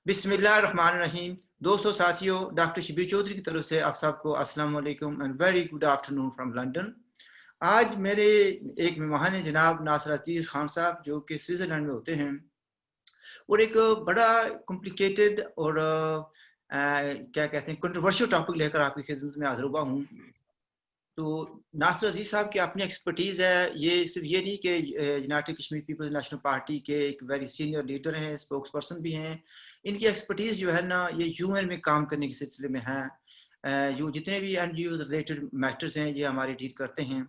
बिस्मिल्लाहिर्रहमानिर्रहीम। दोस्तों साथियों, डॉक्टर शबीर चौधरी की तरफ से आप सबको अस्सलाम वालेकुम and very good afternoon from London. आज मेरे एक मेहमान हैं जनाब नासिर अजीज़ खान साहब, जो कि स्विट्ज़रलैंड में होते हैं और एक बड़ा कॉम्प्लिकेटेड और क्या कहते हैं कंट्रोवर्शियल टॉपिक लेकर आपकी खिदमत में हाज़िर हुआ हूँ। तो नासिर अजीज़ साहब की अपनी एक्सपर्टीज़ है, ये सिर्फ ये नहीं कि United Kashmir People's National Party के एक वेरी सीनियर लीडर हैं, स्पोक्स पर्सन भी हैं। इनकी एक्सपर्टीज़ जो है ना, ये यूएन में काम करने के सिलसिले में है। जो जितने भी एनजीओ रिलेटेड मैटर्स हैं, ये हमारे डील करते हैं।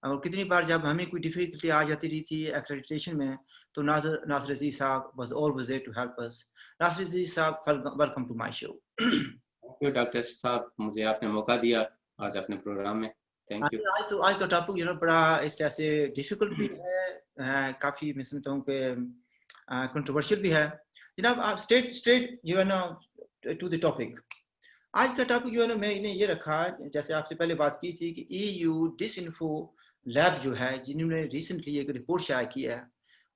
और कितनी बार जब हमें कोई डिफिकल्टी आ जाती रही थी एक्रेडिटेशन में, तो नासिर अजीज़ साहब was always there to help us. Nasir Aziz साहब, welcome to my show. Thank you doctor साहब, मुझे आपने मौका दिया आज अपने प्रोग्राम में। Thank you. आज का टॉपिक जो है बड़ा इस तरह से डिफिकल्ट भी है, काफ़ी मैं समझता हूँ कि कंट्रोवर्शियल भी है। जनाब आप स्ट्रेट स्ट्रेट जो है ना टू द टॉपिक। आज का टॉपिक जो है ना, मैंने ये रखा, जैसे आपसे पहले बात की थी कि ईयू डिसइंफो लैब जो है, जिन्होंने रिसेंटली एक रिपोर्ट शाया की है,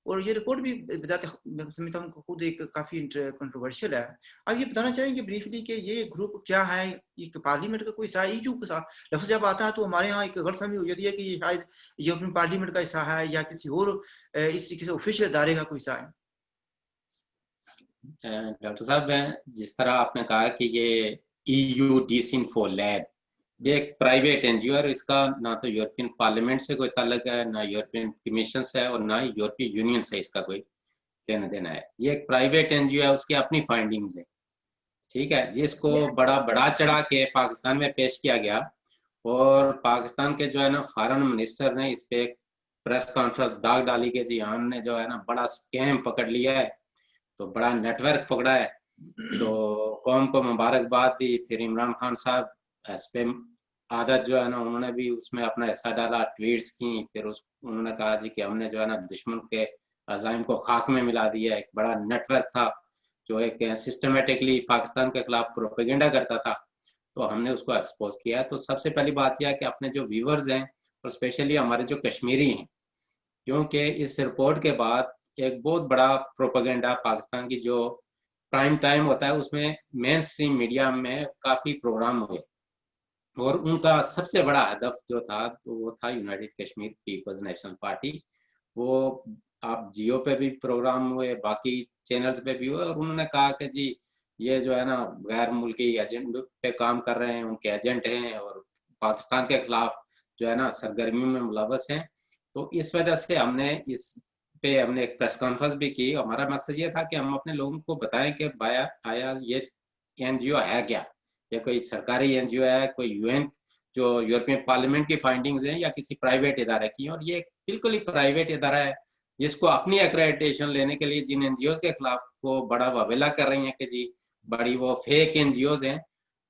और ये रिपोर्ट भी बताते मैं समझता हूँ खुद एक काफ़ी कंट्रोवर्शियल है। आप ये बताना चाहेंगे ब्रीफली कि ये ग्रुप क्या है? ये पार्लियामेंट का कोई हिस्सा है? ईयू का लफ्ज़ जब आता है तो हमारे यहाँ एक गलतफहमी हो जाती है कि ये शायद यूरोपियन पार्लियामेंट का हिस्सा है या किसी और इस तरीके से ऑफिशियल इदारे का कोई हिस्सा है। डॉक्टर साहब, जिस तरह आपने कहा कि ये EU डिसइंफो लैब, ये एक प्राइवेट एनजीओ है और इसका ना तो यूरोपियन पार्लियामेंट से कोई ताल्लुक है, ना यूरोपियन कमीशन से है और ना ही यूरोपीय यूनियन से इसका कोई लेना देना है। ये एक प्राइवेट एनजीओ है, उसकी अपनी फाइंडिंग्स है, ठीक है, जिसको बड़ा बड़ा चढ़ा के पाकिस्तान में पेश किया गया। और पाकिस्तान के जो है ना फॉरेन मिनिस्टर ने इस पे प्रेस कॉन्फ्रेंस दाग डाली कि जी हमने जो है ना बड़ा स्कैम पकड़ लिया है, तो बड़ा नेटवर्क पकड़ा है। तो कौम को मुबारकबाद दी। फिर इमरान खान साहब इस पे आदत जो है ना, उन्होंने भी उसमें अपना हिस्सा डाला, ट्वीट्स की। फिर उन्होंने कहा जी कि हमने जो है ना दुश्मन के अजाइम को खाक में मिला दिया। एक बड़ा नेटवर्क था जो एक सिस्टमेटिकली पाकिस्तान के खिलाफ प्रोपेगेंडा करता था, तो हमने उसको एक्सपोज किया। तो सबसे पहली बात यह है कि अपने जो व्यूवर्स हैं और स्पेशली हमारे जो कश्मीरी हैं, क्योंकि इस रिपोर्ट के बाद एक बहुत बड़ा प्रोपेगेंडा पाकिस्तान की जो प्राइम टाइम होता है उसमें मेन स्ट्रीम मीडिया में काफ़ी प्रोग्राम हुए, और उनका सबसे बड़ा हदफ जो था तो वो था United Kashmir People's National Party. वो आप जियो पे भी प्रोग्राम हुए, बाकी चैनल्स पे भी हुए, और उन्होंने कहा कि जी ये जो है ना गैर मुल्की एजेंट पे काम कर रहे हैं, उनके एजेंट हैं और पाकिस्तान के खिलाफ जो है ना सरगर्मियों में मुलव्वस हैं। तो इस वजह से हमने एक प्रेस कॉन्फ्रेंस भी की। हमारा मकसद ये था कि हम अपने लोगों को बताएं कि भाया आया ये एनजीओ है क्या, या कोई सरकारी एनजीओ है, कोई यूएन जो यूरोपियन पार्लियामेंट की फाइंडिंग्स हैं, या किसी प्राइवेट इदारे की। और ये बिल्कुल ही प्राइवेट इदारा है जिसको अपनी एक्रेडिटेशन लेने के लिए जिन एनजीओ के खिलाफ वो बड़ा वावेला कर रही हैं कि जी बड़ी वो फेक एनजीओ हैं,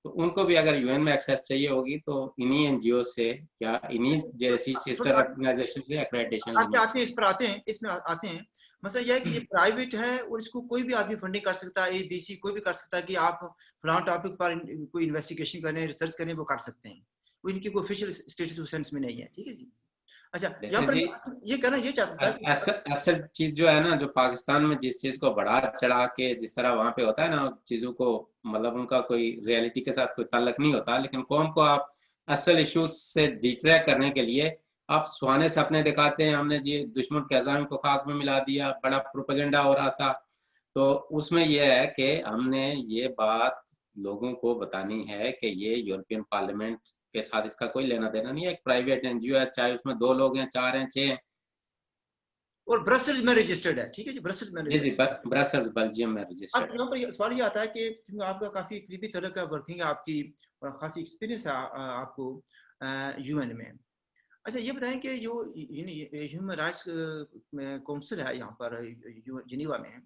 तो उनको भी अगर यूएन में एक्सेस चाहिए होगी तो इन्हीं एनजीओ से या इन्हीं जैसी सिस्टर ऑर्गेनाइजेशन से एक्रेडिटेशन लेनी आते होगी। हैं इस पर आते हैं, इसमें आते हैं। मसला यह है कि ये प्राइवेट है और इसको कोई भी आदमी फंडिंग कर सकता है, एबीसी कोई भी कर सकता है कि आप फलां टॉपिक पर कोई इन्वेस्टिगेशन करें, रिसर्च करें, वो कर सकते हैं। वो इनकी कोई ऑफिशियल स्टेटस सेंस में नहीं है, ठीक है जी। अच्छा, यहाँ देखें पर जी, ये कहना ये चाहता था कि असल चीज जो है ना, जो पाकिस्तान में जिस चीज को बढ़ा चढ़ा के जिस तरह वहां पे होता है ना चीजों को, मतलब उनका कोई रियलिटी के साथ कोई ताल्लुक नहीं होता, लेकिन कौम को आप असल इश्यूज से डिट्रैक्ट करने के लिए आप सुहाने सपने दिखाते हैं। हमने जी दुश्मन के अज़ाम को खाक में मिला दिया, बड़ा प्रोपेगेंडा हो रहा था। तो उसमें यह है कि हमने ये बात लोगों को बतानी है कि ये यूरोपियन पार्लियामेंट के साथ इसका कोई लेना देना नहीं है। एक प्राइवेट एनजीओ है, चाहे उसमें 2 लोग हैं, 4 हैं, 6 हैं। और ब्रसेल्स में रजिस्टर्ड है, ठीक है जी, ब्रसेल्स में जी जी, रजिस्टर्ड। ब्रसल्स बेल्जियम में अब रजिस्टर्ड है। यहाँ पर सवाल ये आता है कि क्योंकि आपका काफी करीबी तरह का वर्किंग है आपकी, और खासी एक्सपीरियंस है आपको यूएन में। अच्छा ये बताएं कि जो ह्यूमन राइट्स काउंसिल है यहाँ पर जिनीवा में,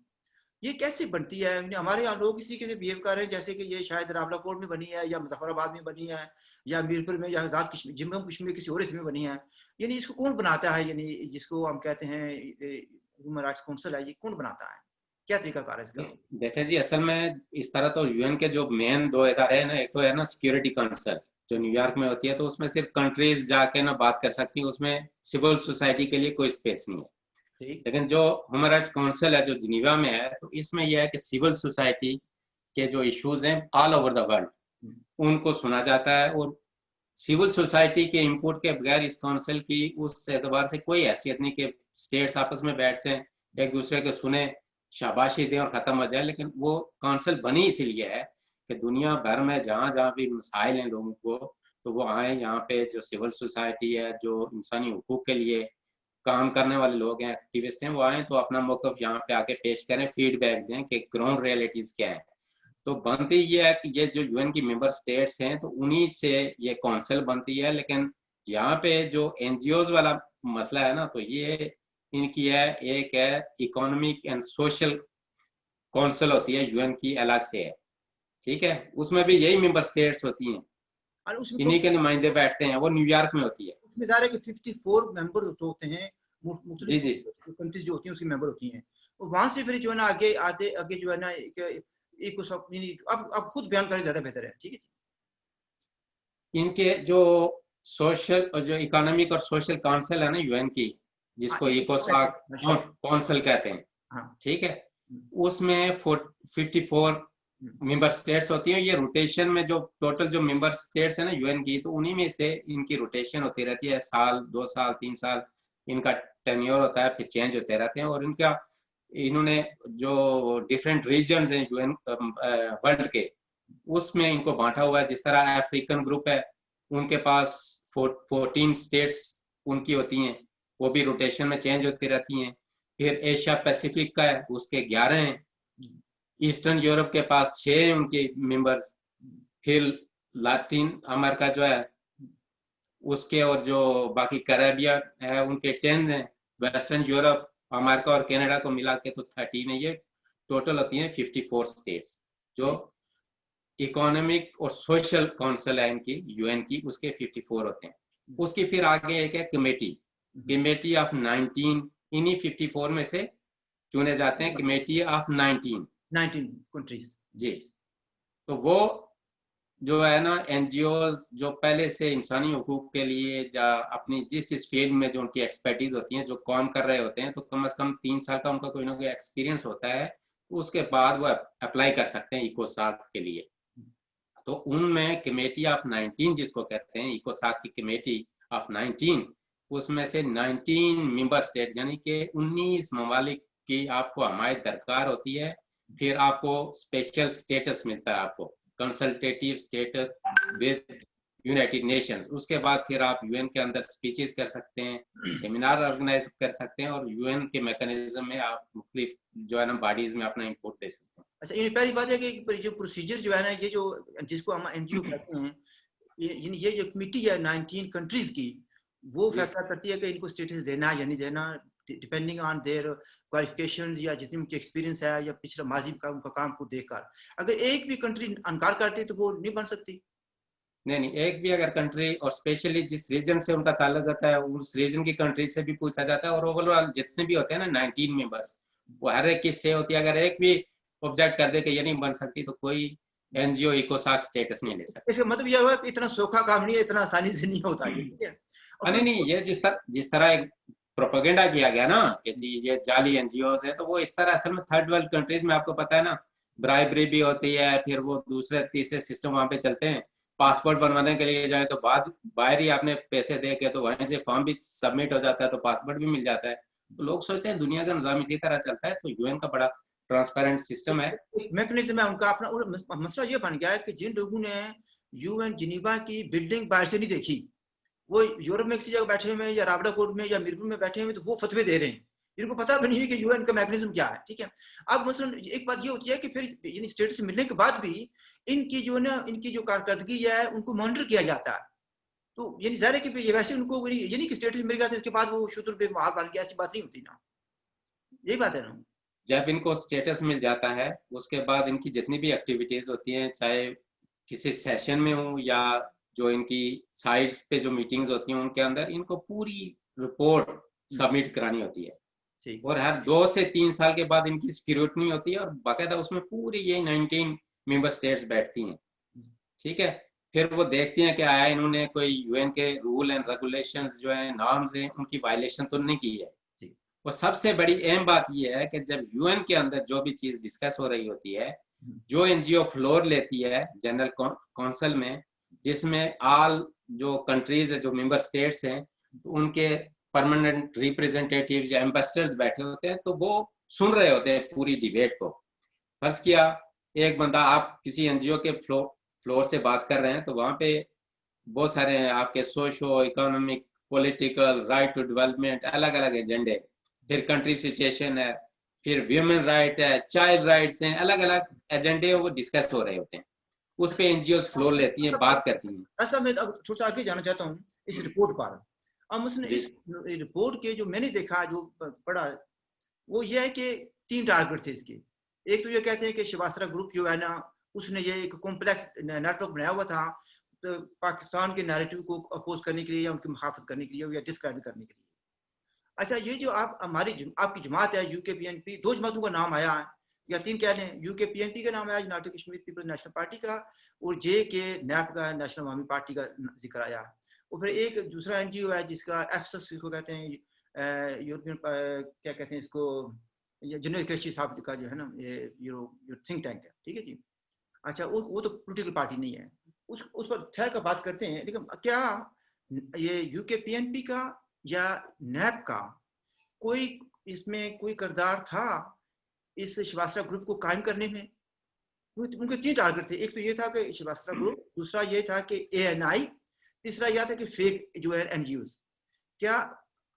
ये कैसे बनती है? हमारे यहाँ लोग इसी के बिहेव कर रहे हैं जैसे कि ये शायद रावलाकोट में बनी है या मुजफ्फराबाद में बनी है या मीरपुर में या आजाद कश्मीर जम्मू कश्मीर किसी और इसमें बनी है। यानी इसको कौन बनाता है? यानी जिसको हम कहते हैं ह्यूमन राइट्स काउंसिल है, ये कौन बनाता है? क्या तरीका कार है इसका? देखें जी, असल में इस तरह तो यूएन के जो मेन 2 इदारे हैं ना, एक तो है ना सिक्योरिटी काउंसिल जो न्यूयॉर्क में होती है, तो उसमें सिर्फ कंट्रीज जाके ना बात कर सकती हैं, उसमें सिविल सोसाइटी के लिए कोई स्पेस नहीं है। ठीक। लेकिन जो ह्यूमन राइट्स काउंसिल है जो जिनीवा में है, तो इसमें यह है कि सिविल सोसाइटी के जो इश्यूज हैं ऑल ओवर द वर्ल्ड उनको सुना जाता है, और सिविल सोसाइटी के इनपुट के बगैर इस काउंसिल की उस एतबार से कोई हैसियत नहीं कि स्टेट्स आपस में बैठ से एक दूसरे को सुने, शाबाशी दें और खत्म हो जाए। लेकिन वो काउंसिल बनी इसीलिए है कि दुनिया भर में जहाँ जहाँ भी मसाइल हैं लोगों को, तो वो आए यहाँ पे, जो सिविल सोसाइटी है, जो इंसानी हुकूक के लिए काम करने वाले लोग हैं, एक्टिविस्ट हैं, वो आए तो अपना मौक़िफ़ यहाँ पे आके पेश करें, फीडबैक दें कि ग्राउंड रियलिटीज क्या है। तो बनती ये है कि ये जो यूएन की मेंबर स्टेट्स हैं, तो उन्हीं से ये काउंसिल बनती है। लेकिन यहाँ पे जो एनजीओज वाला मसला है ना, तो ये इनकी है, एक है इकोनॉमिक एंड सोशल काउंसिल होती है यूएन की, अलग से है, ठीक है। उसमें भी यही मेंबर स्टेट्स होती हैं, और उसमें इन्हीं के नुमाइंदे बैठते हैं, वो न्यूयॉर्क में होती है। उसमें ज़ाहिर है कि 54 मेंबर होते हैं, जी मुख्तलिफ जी कंट्रीज जो होती हैं उसकी मेंबर होती हैं, और वहाँ से फिर जो है ना आगे आते आगे जो है ना एक अब खुद बयान करें ज़्यादा बेहतर है, ठीक है। इनके जो सोशल और जो इकोनॉमिक और सोशल काउंसिल है ना यूएन की, हाँ, जिसको इकोसॉक काउंसिल कहते हैं, हाँ, ठीक है, उसमें 54 मेंबर स्टेट्स होती हैं। ये रोटेशन में जो टोटल जो मेंबर स्टेट्स है ना यूएन की, तो उन्हीं में से इनकी रोटेशन होती रहती है, साल 2 साल 3 साल इनका टेन्योर होता है, फिर चेंज होते रहते हैं। और इनका इन्होंने जो डिफरेंट रीजन्स हैं यूएन वर्ल्ड के, उसमें इनको बांटा हुआ है। जिस तरह अफ्रीकन ग्रुप है, उनके पास 14 स्टेट्स उनकी होती हैं, वो भी रोटेशन में चेंज होती रहती हैं। फिर एशिया पैसिफिक का है, उसके 11 हैं। ईस्टर्न यूरोप के पास 6 हैं उनके मेंबर्स। फिर लैटिन अमेरिका जो है उसके, और जो बाकी कैरेबियन है उनके 10 हैं। वेस्टर्न यूरोप, अमेरिका और कनाडा को मिला के तो 13 है। ये टोटल होती हैं 54 स्टेट्स। जो इकोनॉमिक और सोशल काउंसिल है इनकी यूएन की, उसके 54 होते हैं। उसकी फिर आगे एक है कमेटी ऑफ 19, इन्हीं 54 में से चुने जाते हैं कमेटी ऑफ 19 कंट्रीज। जी। तो वो जो है ना एनजीओज जो पहले से इंसानी हुकूक के लिए या अपनी जिस फील्ड में जो उनकी एक्सपर्टीज होती है, जो काम कर रहे होते हैं, तो कम से कम 3 साल का उनका कोई ना कोई एक्सपीरियंस होता है, उसके बाद वो अप्लाई कर सकते हैं इकोसाक के लिए। तो उनमें कमेटी ऑफ 19 जिसको कहते हैं, इकोसाक की कमेटी ऑफ 19, उसमें से 19 मेंबर स्टेट यानी कि 19 ममालिक की आपको हमायत दरकार होती है। फिर आपको स्पेशल स्टेटस मिलता है, आपको consultative status with United Nations. उसके बाद फिर आप यूएन के अंदर स्पीचेस कर सकते हैं, सेमिनार ऑर्गेनाइज कर सकते हैं, और यूएन के मैकेनिज्म में आप मुख्तलिफ जो है ना बॉडीज में अपना इनपुट दे सकते हैं। अच्छा, ये पहली बात है कि जो प्रोसीजर जो है ना, ये जो जिसको हम एनजीओ कहते हैं, ये जो कमेटी है 19 कंट्रीज की, वो फैसला करती है कि इनको स्टेटस देना या नहीं देना, डिपेंडिंग ऑन देयर क्वालिफिकेशंस या जितनी उनकी एक्सपीरियंस है या पिछला माजी का उनका काम को देखकर। अगर एक भी कंट्री इनकार करती है तो वो नहीं बन सकती। नहीं, एक भी अगर कंट्री, और स्पेशली जिस रीजन से उनका ताल्लुक होता है, उस रीजन की कंट्री से भी पूछा जाता है। और ओवरऑल जितने भी होते हैं ना 19 मेंबर्स, वो हर एक की से होती है। अगर एक भी ऑब्जेक्ट कर दे कि ये नहीं बन सकती, तो कोई एनजीओ इकोसाक स्टेटस नहीं ले सकता। इसका मतलब यह हुआ कि इतना सौखा काम नहीं है, इतना आसानी से नहीं होता है, ठीक है। और नहीं, ये जिस तरह एक प्रोपेगेंडा किया गया ना कि ये जाली एनजीओस है, तो वो इस तरह असल में थर्ड वर्ल्ड कंट्रीज में आपको पता है ना, ब्राइबरी भी होती है, फिर वो दूसरे तीसरे सिस्टम वहां पे चलते हैं। पासपोर्ट बनवाने के लिए जाए तो बाद बाहर ही आपने पैसे दे के, तो वहीं से फॉर्म भी सबमिट हो जाता है, तो पासपोर्ट भी मिल जाता है। तो लोग सोचते हैं दुनिया का निजाम इसी तरह चलता है। तो यूएन का बड़ा ट्रांसपेरेंट सिस्टम है, मैकेनिज्म है उनका अपना। और मसला ये बन गया है कि जिन लोगों ने यूएन जिनीवा की बिल्डिंग बाहर से नहीं देखी, वो यूरोप में किसी जगह बैठे हुए या रावड़ा कोर्ट में या मिरपुर में बैठे हुए, तो वो फतवे दे रहे हैं, इनको पता भी नहीं है कि यूएन का मैकेनिज्म क्या है, ठीक है। अब मसलन एक बात ये होती है कि फिर स्टेटस मिलने के बाद भी इनकी जो ना इनकी जो कारकर्दगी है उनको मॉनिटर किया जाता है। तो यानी जाहिर है कि ये वैसे उनको ये नहीं कि स्टेटस मिल गया तो इसके बाद वो शुद्र बेमाल बन गया, ऐसी बात नहीं होती ना, यही बात है ना। जब इनको स्टेटस मिल जाता है, उसके बाद इनकी जितनी भी एक्टिविटीज होती हैं, चाहे किसी सेशन में हो या जो इनकी साइट्स पे जो मीटिंग्स होती हैं, उनके अंदर इनको पूरी रिपोर्ट सबमिट करानी होती है। और हर 2 से 3 साल के बाद इनकी स्क्रूटनी होती है, और बाकायदा उसमें पूरी ये 19 मेंबर स्टेट्स बैठती हैं, ठीक है। फिर वो देखती हैं कि आया इन्होंने कोई यूएन के रूल एंड रेगुलेशंस जो है, नॉर्म्स हैं, उनकी वायलेशन तो नहीं की है। और सबसे बड़ी अहम बात यह है कि जब यूएन के अंदर जो भी चीज डिस्कस हो रही होती है, जो एनजीओ फ्लोर लेती है जनरल काउंसिल में, जिसमें ऑल जो कंट्रीज है, जो मेंबर स्टेट्स हैं, तो उनके परमानेंट रिप्रेजेंटेटिव या एम्बेसडर्स बैठे होते हैं, तो वो सुन रहे होते हैं पूरी डिबेट को। फर्ज किया एक बंदा, आप किसी एनजीओ के फ्लोर से बात कर रहे हैं, तो वहां पे बहुत सारे हैं आपके socio economic, political, right to development, अलग अलग एजेंडे, फिर कंट्री सिचुएशन है, फिर ह्यूमन राइट है, चाइल्ड राइट्स हैं, अलग अलग एजेंडे वो डिस्कस हो रहे होते हैं। उस पे एनजीओ फ्लोर लेती हैं, बात करती हैं। ऐसा मैं थोड़ा सा आगे जाना चाहता हूँ इस रिपोर्ट पर। अब उसने इस रिपोर्ट के जो मैंने देखा, जो पढ़ा, वो ये है कि 3 टारगेट थे इसके। एक तो ये कहते हैं कि शिवास्त्रा ग्रुप जो है ना, उसने ये एक कॉम्प्लेक्स नेटवर्क बनाया हुआ था, तो पाकिस्तान के नैरेटिव को अपोज करने के लिए या उनकी मुहाफत करने के लिए या डिस्क्रेडिट करने के लिए। अच्छा, ये जो आप आपकी जमात है यूकेपीएनपी, 2 जमातों का नाम आया है या 3 कह लें। यूकेपीएनपी का नाम आया, United Kashmir People's National Party का, और जे के नैप का, नेशनल अवामी पार्टी का जिक्र आया। और फिर एक दूसरा एनजीओ है जिसका एफएसएस को कहते हैं, यूरोपियन क्या कहते हैं इसको, जनरल कृषि साहब का जो है ना, ये थिंक टैंक है, ठीक है जी। अच्छा, वो तो पॉलिटिकल पार्टी नहीं है, उस पर ठहर कर बात करते हैं। लेकिन क्या ये यूकेपीएनपी का या नैप का कोई इसमें कोई किरदार था इस शिवास्त्रा ग्रुप को कायम करने में? उनके 3 टारगेट थे। एक तो ये था कि शिवास्त्रा ग्रुप, दूसरा ये था कि एएनआई, तीसरा यह था कि फेक जो है एनजीओज। क्या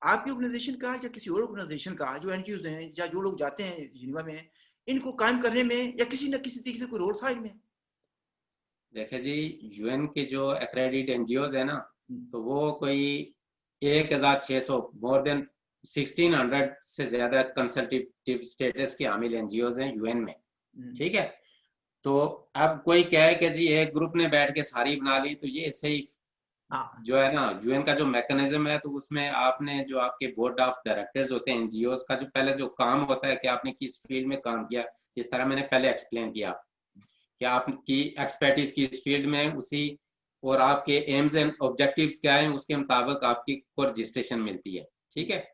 आपकी ऑर्गेनाइजेशन का या किसी और ऑर्गेनाइजेशन का जो एनजीओज हैं या जो लोग जाते हैं जिनेवा में, इनको कायम करने में या किसी न किसी तरीके से कोई रोल था इनमें? देखिए जी, यूएन के जो एक्रेडिट एनजीओज है ना, तो वो कोई 1600, मोर देन 1600 से ज्यादा कंसल्टेटिव स्टेटस के हामिल एनजीओज हैं यूएन में, ठीक है। तो अब कोई कहे कि जी एक ग्रुप ने बैठ के सारी बना ली, तो ये ऐसे ही जो है ना, यूएन का जो मैकेनिज्म है, तो उसमें आपने जो आपके बोर्ड ऑफ डायरेक्टर्स होते हैं एनजीओज का, जो पहले जो काम होता है कि आपने किस फील्ड में काम किया, जिस तरह मैंने पहले एक्सप्लेन किया कि आपकी एक्सपर्टीज की इस फील्ड में, उसी और आपके एम्स एंड ऑब्जेक्टिव्स क्या है, उसके मुताबिक आपकी को रजिस्ट्रेशन मिलती है, ठीक है।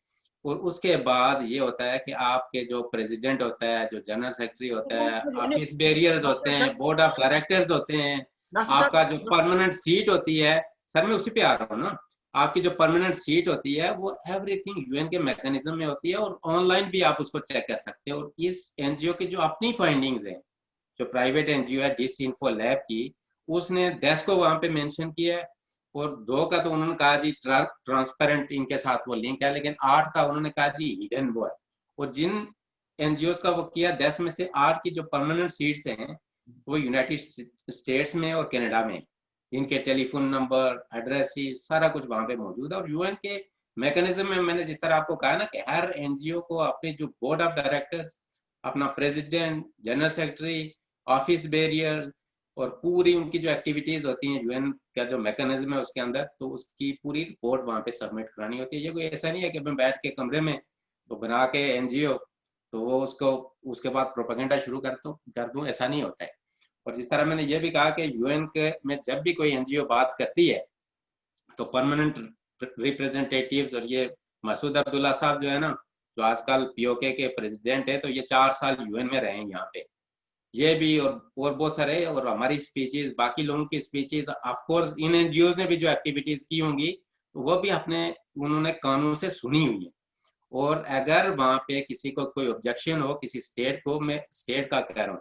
और उसके बाद ये होता है कि आपके जो प्रेसिडेंट होता है, जो जनरल सेक्रेटरी होता है, ऑफिस बेरियर्स होते हैं, बोर्ड ऑफ डायरेक्टर्स होते हैं, आपका जो परमानेंट सीट होती है, सर मैं उसी पे आ रहा हूँ ना, आपकी जो परमानेंट सीट होती है वो एवरीथिंग यूएन के मैकेनिज्म में होती है, और ऑनलाइन भी आप उसको चेक कर सकते हो। और इस एनजीओ की जो अपनी फाइंडिंग्स है, जो प्राइवेट एनजीओ है डिसइंफो लैब की, उसने 10 को वहां पे मेंशन किया है, और 2 का तो उन्होंने कहा जी ट्रांसपेरेंट इनके साथ वो लिंक है, लेकिन 8 का उन्होंने कहा जी हिडन वो है। और जिन एनजीओ का वो किया, 10 में से 8 की जो परमानेंट सीट्स हैं वो यूनाइटेड स्टेट्स में और कनाडा में, जिनके टेलीफोन नंबर, एड्रेस, सारा कुछ वहां पे मौजूद है। और यूएन के मैकेनिज्म में मैंने जिस तरह आपको कहा ना कि हर एनजीओ को अपने जो बोर्ड ऑफ डायरेक्टर्स, अपना president, general secretary, office barrier, और पूरी उनकी जो एक्टिविटीज होती हैं यूएन का जो मैकेनिज्म है उसके अंदर, तो उसकी पूरी रिपोर्ट वहां पे सबमिट करानी होती है। ये कोई ऐसा नहीं है कि मैं बैठ के कमरे में तो बना के एनजीओ तो वो उसको उसके बाद प्रोपेगेंडा शुरू कर दूं, ऐसा नहीं होता है। और जिस तरह मैंने ये भी कहा कि यूएन के में जब भी कोई एनजीओ बात करती है, तो परमानेंट रिप्रेजेंटेटिव्स, और ये मसूद अब्दुल्ला साहब जो है ना, जो आजकल पीओके के प्रेसिडेंट है, तो ये 4 साल यूएन में रहे हैं यहाँ पे, ये भी और बहुत सारे, और हमारी स्पीचेस, बाकी लोगों की speeches, of course in NGO ने भी जो एक्टिविटीज की होंगी, तो वो भी अपने उन्होंने कानून से सुनी हुई है। और अगर वहां पे किसी को कोई ऑब्जेक्शन हो, किसी स्टेट को, मैं स्टेट का कह रहा हूँ,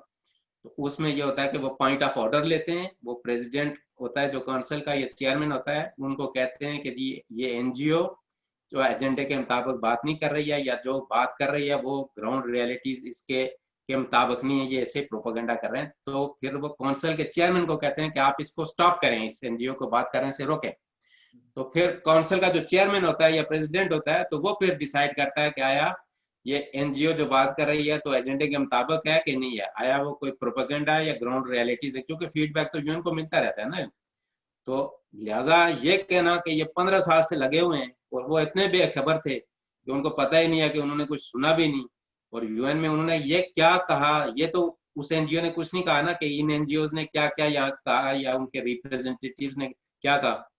तो उसमें ये होता है कि वो पॉइंट ऑफ ऑर्डर लेते हैं, वो प्रेसिडेंट होता है जो काउंसिल का, ये चेयरमैन होता है, उनको कहते हैं कि जी ये एनजीओ जो एजेंडे के मुताबिक बात नहीं कर रही है, या जो बात कर रही है वो ग्राउंड रियलिटीज इसके मुताबिक नहीं है, ये ऐसे प्रोपेगेंडा कर रहे हैं, तो फिर वो काउंसिल के चेयरमैन को कहते हैं कि आप इसको स्टॉप करें, इस एनजीओ को बात करने से रोकें। तो फिर काउंसिल का जो चेयरमैन होता है या प्रेसिडेंट होता है, तो वो फिर डिसाइड करता है कि आया ये एनजीओ जो बात कर रही है तो एजेंडे के मुताबिक है कि नहीं है, आया वो कोई प्रोपेगेंडा है या ग्राउंड रियलिटीज है, क्योंकि फीडबैक तो यूएन को मिलता रहता है ना। तो लिहाजा ये कहना कि ये 15 साल से लगे हुए हैं और वो इतने बेखबर थे कि उनको पता ही नहीं है, कि उन्होंने कुछ सुना भी नहीं, और यूएन में उन्होंने ये क्या कहा, ये तो उस एनजीओ ने कुछ नहीं कहा ना कि इन एनजीओ ने क्या क्या यहाँ कहा या उनके रिप्रेजेंटेटिव्स ने क्या कहा।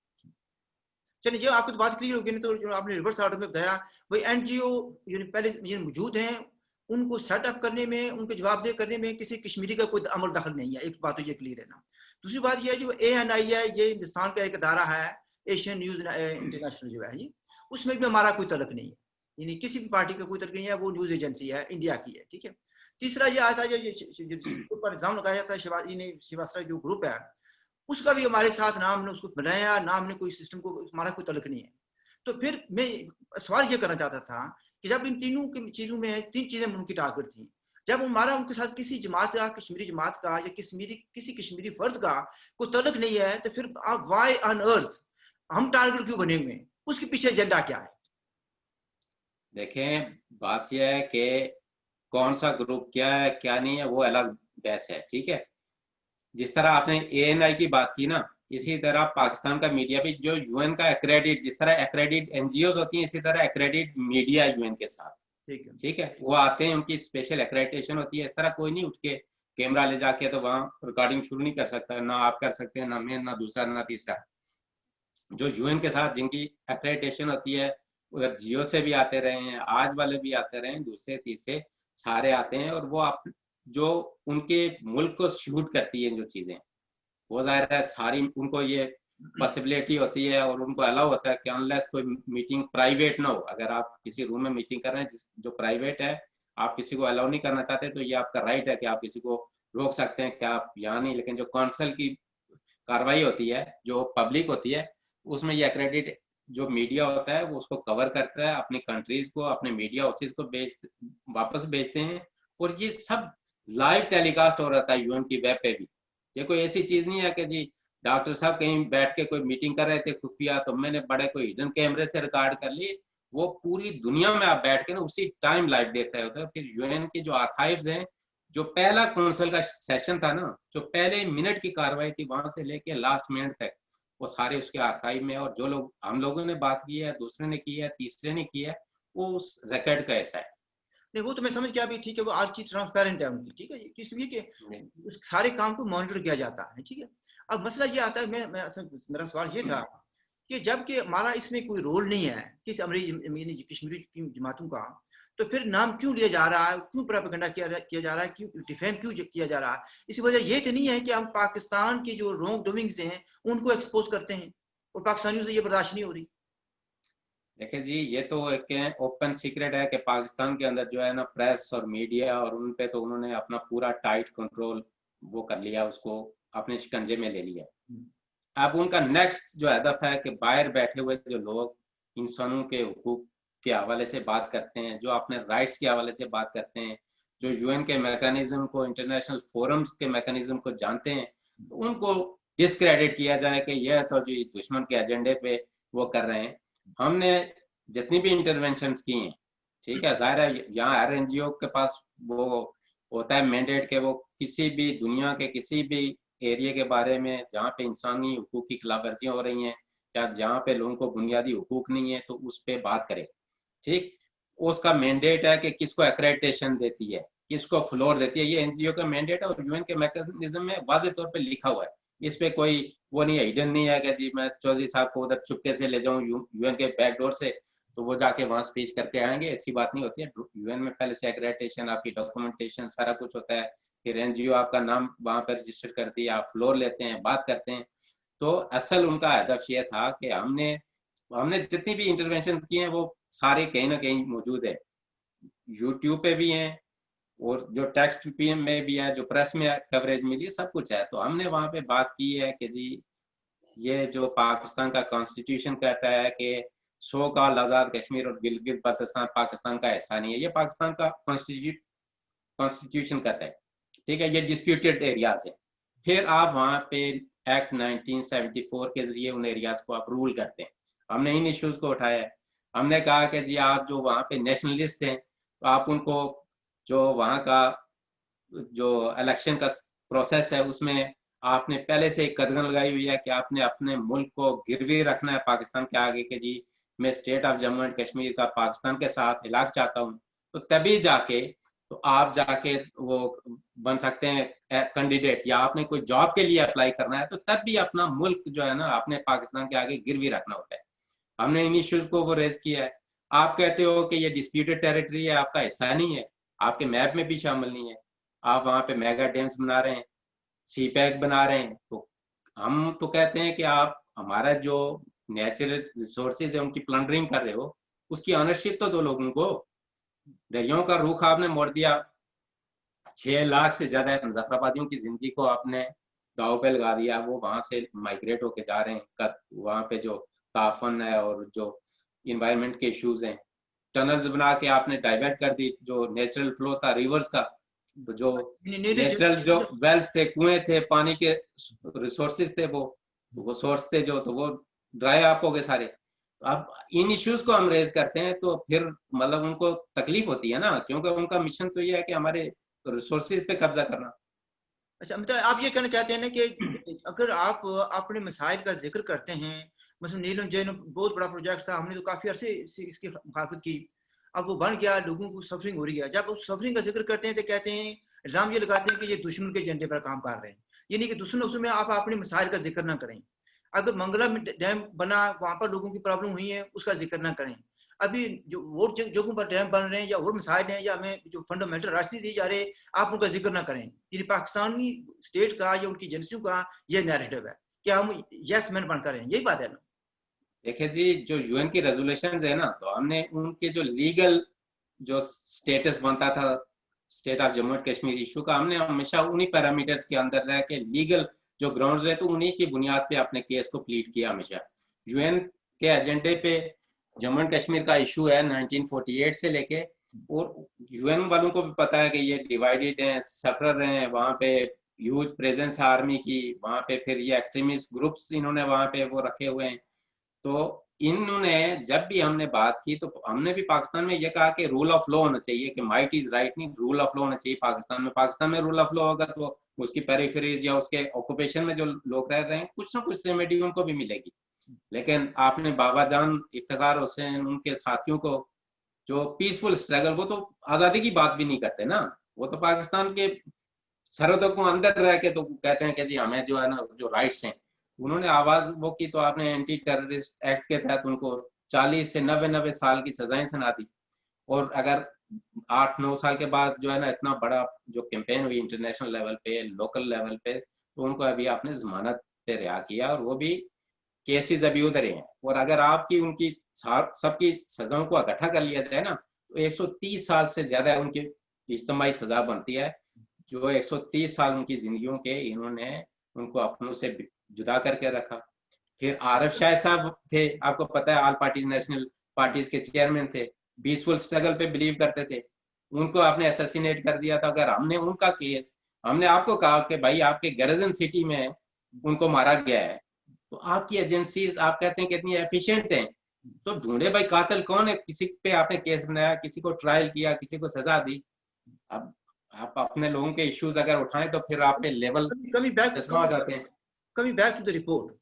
चलिए ये आपकी तो बात क्लियर होगी, नहीं तो जो आपने रिवर्स ऑर्डर में बताया वही एनजीओ पहले ये मौजूद हैं, उनको सेटअप करने में, उनको जवाबदेह करने में किसी कश्मीरी का कोई अमल दखल नहीं है। एक बात तो ये क्लियर है ना। दूसरी बात ये है जो ANI है, ये हिंदुस्तान का एक अदारा है, एशियन न्यूज इंटरनेशनल जो है जी, उसमें भी हमारा कोई तलक नहीं है, यानी किसी भी पार्टी का कोई तलक नहीं है, वो न्यूज एजेंसी है, इंडिया की है, ठीक है। तीसरा ये आता है जो पर एग्जाम लगाया जाता है श्रीवास्तव जो ग्रुप है, उसका भी हमारे साथ नाम ने उसको बनाया, नाम ने कोई सिस्टम को हमारा कोई तलक नहीं है। तो फिर मैं सवाल ये करना चाहता था कि जब इन तीनों की चीजों में तीन चीजें उनकी टारगेट थी, जब हमारा उनके साथ किसी जमात का, कश्मीरी जमात का या किसी कश्मीरी फर्द का कोई तलक नहीं है, तो फिर आप वाई ऑन अर्थ हम टारगेट क्यों बने हुए हैं? उसके पीछे एजेंडा क्या है? देखें, बात यह है कि कौन सा ग्रुप क्या है क्या नहीं है वो अलग बहस है, ठीक है। जिस तरह आपने ANI की बात की ना, इसी तरह पाकिस्तान का मीडिया भी जो UN का एक्रेडिट, जिस तरह एक्रेडिट NGOs होती हैं, इसी तरह एक्रेडिट मीडिया UN के साथ, ठीक है। वो आते हैं, उनकी स्पेशल एक्रेडिटेशन होती है। इस तरह कोई नहीं उठ के कैमरा ले जाके तो वहां रिकॉर्डिंग शुरू नहीं कर सकता, ना आप कर सकते हैं, ना मैं, ना दूसरा, ना तीसरा। जो UN के साथ जिनकी एक्रेडिटेशन होती है, उधर जियो से भी आते रहे हैं, आज वाले भी आते रहे हैं, दूसरे तीसरे सारे आते हैं, और वो आप जो उनके मुल्क को शूट करती है जो चीजें, वो जाहिर है सारी उनको ये पॉसिबिलिटी होती है और उनको अलाउ होता है कि अनलेस कोई मीटिंग प्राइवेट ना हो। अगर आप किसी रूम में मीटिंग कर रहे हैं जो प्राइवेट है, आप किसी को अलाउ नहीं करना चाहते, तो ये आपका राइट है कि आप किसी को रोक सकते हैं कि आप यहाँ नहीं। लेकिन जो काउंसिल की कार्रवाई होती है, जो पब्लिक होती है, उसमें ये एक्रेडिट जो मीडिया होता है वो उसको कवर करता है, अपनी कंट्रीज को, अपने मीडिया हाउसेज को वापस भेजते हैं, और ये सब लाइव टेलीकास्ट हो रहा था UN की वेब पे भी। ये कोई ऐसी चीज नहीं है कि जी डॉक्टर साहब कहीं बैठ के कोई मीटिंग कर रहे थे खुफिया, तो मैंने बड़े कोई हिडन कैमरे से रिकॉर्ड कर ली। वो पूरी दुनिया में आप बैठ के ना उसी टाइम लाइव देख रहे होते हैं। फिर UN की जो आर्काइव्स हैं, जो पहला काउंसिल का सेशन था ना, जो पहले मिनट की कार्रवाई थी, वहां से लेके लास्ट मिनट तक वो सारे उसके आर्काइव में। और जो लोग हम लोगों ने बात की है, दूसरे ने की है, तीसरे ने की है, वो उस रिकॉर्ड का ऐसा है। नहीं वो तो मैं समझ गया भी, ठीक है, वो आज चीज ट्रांसपेरेंट है उनकी, ठीक है, इसलिए कि उस सारे काम को मॉनिटर किया जाता है, ठीक है। अब मसला ये आता है, मेरा सवाल ये था कि जबकि हमारा इसमें कोई रोल नहीं है किसी अमरीकी कश्मीरी जमातों का, तो फिर नाम क्यों लिया जा रहा है, क्यों प्रोपेगेंडा किया जा रहा है, क्यों डिफेम क्यों किया जा रहा है? इसी वजह ये तो नहीं है कि हम पाकिस्तान की जो रॉन्ग डूइंग्स हैं उनको एक्सपोज करते हैं और पाकिस्तानियों से ये बर्दाश्त नहीं हो रही? देखिए जी, ये तो एक ओपन सीक्रेट है कि पाकिस्तान के अंदर जो है ना, प्रेस और मीडिया और उन पे तो उन्होंने अपना पूरा टाइट कंट्रोल वो कर लिया, उसको अपने शिकंजे में ले लिया। अब उनका नेक्स्ट जो हदफ है कि बाहर बैठे हुए जो लोग इंसानों के हुकूक के हवाले से बात करते हैं, जो अपने राइट्स के हवाले से बात करते हैं, जो UN के मैकेनिज्म को, इंटरनेशनल फोरम्स के मैकेनिज्म को जानते हैं, तो उनको डिस्क्रेडिट किया जाए कि यह तो जो दुश्मन के एजेंडे पे वो कर रहे हैं। हमने जितनी भी इंटरवेंशन की हैं, ठीक है, जाहिर है यहाँ हर NGO के पास वो होता है मैंडेट कि वो किसी भी दुनिया के किसी भी एरिया के बारे में जहाँ पे इंसानी हुकूक की खिलाफ वर्जियाँ हो रही हैं, या जहाँ पे लोगों को बुनियादी हुकूक नहीं है, तो उस पर बात करें, ठीक। उसका मैंडेट है कि किसको एक्रेडिटेशन देती है, किसको फ्लोर देती है, ये NGO का मैंडेट है और UN के मैकेनिज्म में वाज़ेह तौर पे लिखा हुआ है। इस पे कोई वो नहीं है, हिडन नहीं है कि जी मैं चौधरी साहब को उधर चुपके से ले जाऊं UN के बैकडोर से, तो वो जाके वहां स्पीच करके आएंगे, ऐसी बात नहीं होती है। UN में पहले से एक्रेडिटेशन, आपकी डॉक्यूमेंटेशन, सारा कुछ होता है। फिर NGO आपका नाम वहां पर रजिस्टर करती है, आप फ्लोर लेते हैं, बात करते हैं। तो असल उनका हदफ ये था कि हमने हमने जितनी भी इंटरवेंशन की हैं वो सारे कहीं ना कहीं मौजूद है, यूट्यूब पे भी हैं, और जो टेक्स्ट में भी है, जो प्रेस में कवरेज मिली, सब कुछ है। तो हमने वहां पे बात की है कि जी ये जो पाकिस्तान का कॉन्स्टिट्यूशन कहता है कि सो का आजाद कश्मीर और गिलगित बल्तिस्तान पाकिस्तान का हिस्सा नहीं है, ये पाकिस्तान का कॉन्स्टिट्यूशन कहता है, ठीक है, ये डिस्प्यूटेड एरियाज है। फिर आप वहां पे एक्ट 1974 के जरिए उन एरियाज को आप रूल करते हैं। हमने इन इश्यूज को उठाया है। हमने कहा कि जी आप जो वहां पे नेशनलिस्ट हैं, तो आप उनको जो वहां का जो इलेक्शन का प्रोसेस है उसमें आपने पहले से एक कदम लगाई हुई है कि आपने अपने मुल्क को गिरवी रखना है पाकिस्तान के आगे कि जी मैं state of Jammu and Kashmir का पाकिस्तान के साथ इलाक चाहता हूँ, तो तभी जाके तो आप जाके वो बन सकते हैं कैंडिडेट, या आपने कोई जॉब के लिए अप्लाई करना है तो तब भी अपना मुल्क जो है ना आपने पाकिस्तान के आगे गिरवी रखना होता है। हमने इन इश्यूज को वो रेज किया है। आप कहते हो कि ये डिस्प्यूटेड टेरिटरी है, आपका हिस्सा नहीं है, आपके मैप में भी शामिल नहीं है, आप वहाँ पे मेगा डैम्स बना रहे हैं, सी पैक बना रहे हैं, तो हम तो कहते हैं कि आप हमारा जो नेचुरल रिसोर्सेज है उनकी प्लंडरिंग कर रहे हो, उसकी ऑनरशिप तो दो लोगों को। दरियाओं का रुख आपने मोड़ दिया, 6 लाख से ज्यादा मुजफ्फराबादियों की जिंदगी को आपने दाव पे लगा दिया। वो वहां से माइग्रेट होके जा रहे हैं, वहां पे जो ताफन है और जो इन्वायरमेंट के इश्यूज हैं, टनल्स बना के आपने डाइवर्ट कर दी जो नेचुरल फ्लो था रिवर्स का। तो जो नेचुरल जो वेल्स थे, कुएं थे, पानी के रिसोर्सेज थे, वो सोर्स थे जो, तो वो ड्राई अप हो गए सारे। अब इन इश्यूज को हम रेज करते हैं तो फिर मतलब उनको तकलीफ होती है ना, क्योंकि उनका मिशन तो ये है कि हमारे रिसोर्सेज पे कब्जा करना। अच्छा, मतलब आप ये कहना चाहते हैं ना कि अगर आप अपने मसाइल का जिक्र करते हैं, मतलब नीलम जैन बहुत बड़ा प्रोजेक्ट था, हमने तो काफी अरसे से इसकी मुखाफत की, अब वो बन गया, लोगों को सफरिंग हो रही है, जब उस सफरिंग का जिक्र करते हैं तो कहते हैं, इल्जाम ये लगाते हैं कि ये दुश्मन के एजेंडे पर काम कर रहे हैं, यानी कि दुश्मन में आप अपने मसाइल का जिक्र ना करें। अगर मंगला में डैम बना, वहां पर लोगों की प्रॉब्लम हुई है, उसका जिक्र ना करें। अभी जो और जगहों पर डैम बन रहे हैं या और मसाइल हैं या हमें जो फंडामेंटल राइट्स नहीं दिए जा रहे, आप उनका जिक्र ना करें। ये पाकिस्तानी स्टेट का या उनकी एजेंसियों का ये नैरेटिव है कि हम यस मैन बनकर रहे हैं, यही बात है ना? देखिए जी, जो यूएन की रेजोल्यूशंस है ना, तो हमने उनके जो लीगल जो स्टेटस बनता था state of Jammu and Kashmir issue का, हमने हमेशा उन्हीं पैरामीटर्स के अंदर रह के लीगल जो ग्राउंड्स है तो उन्हीं की बुनियाद पे अपने केस को प्लीड किया हमेशा। यूएन के एजेंडे पे जम्मू एंड कश्मीर का इशू है 1948 से लेके, और यूएन वालों को भी पता है कि ये डिवाइडेड है, सफर हैं वहाँ पे, ह्यूज प्रेजेंस आर्मी की वहाँ पे, फिर ये एक्सट्रीमिस्ट ग्रुप्स इन्होंने वहाँ पे वो रखे हुए हैं। तो इन्होंने जब भी हमने बात की तो हमने भी पाकिस्तान में ये कहा कि रूल ऑफ लॉ होना चाहिए, कि माइट इज राइट नहीं, रूल ऑफ लॉ होना चाहिए पाकिस्तान में। पाकिस्तान में रूल ऑफ लॉ होगा तो उसकी पेरिफेरीज या उसके ऑक्यूपेशन में जो लोग रह रहे हैं कुछ ना कुछ रेमेडी उनको भी मिलेगी। लेकिन आपने बाबा जान इफ्तिखार हुसैन उनके साथियों को जो पीसफुल स्ट्रगल, वो तो आजादी की बात भी नहीं करते ना, वो तो पाकिस्तान के सरहदों को अंदर रह के तो कहते हैं कि जी हमें जो है ना जो राइट्स हैं, उन्होंने आवाज वो की तो आपने एंटी टेररिस्ट एक्ट के तहत उनको 40 से 90 साल की सजाएं सुना दी। और अगर 8-9 साल के बाद जो है ना इतना बड़ा जो कैंपेन हुई इंटरनेशनल लेवल पे, लोकल लेवल पे, तो उनको अभी आपने जमानत पे रिहा किया और वो भी केसेस अभी उधर ही हैं। और अगर आपकी उनकी सबकी सजाओं को इकट्ठा कर लिया जाए ना, तो 130 साल से ज्यादा उनकी इज्तिमाई सजा बनती है, जो 130 साल उनकी जिंदगियों के इन्होंने उनको अपनों से जुदा करके रखा। फिर आरिफ शाह साहब थे, आपको पता है, ऑल पार्टीज नेशनल पार्टीज के चेयरमैन थे, पीसफुल स्ट्रगल पे बिलीव करते थे, उनको आपने असैसिनेट कर दिया था। अगर हमने उनका केस, हमने आपको कहा कि भाई आपके गरजन सिटी में उनको मारा गया है, तो आपकी एजेंसीज आप कहते हैं कितनी एफिशिएंट हैं, तो ढूंढे भाई कातिल कौन है, किसी पे आपने केस बनाया, किसी को ट्रायल किया, किसी को सजा दी। अब आप अपने लोगों के इश्यूज अगर उठाएं तो फिर आप पे लेवल चश्मा आ जाते हैं। Coming back to the report,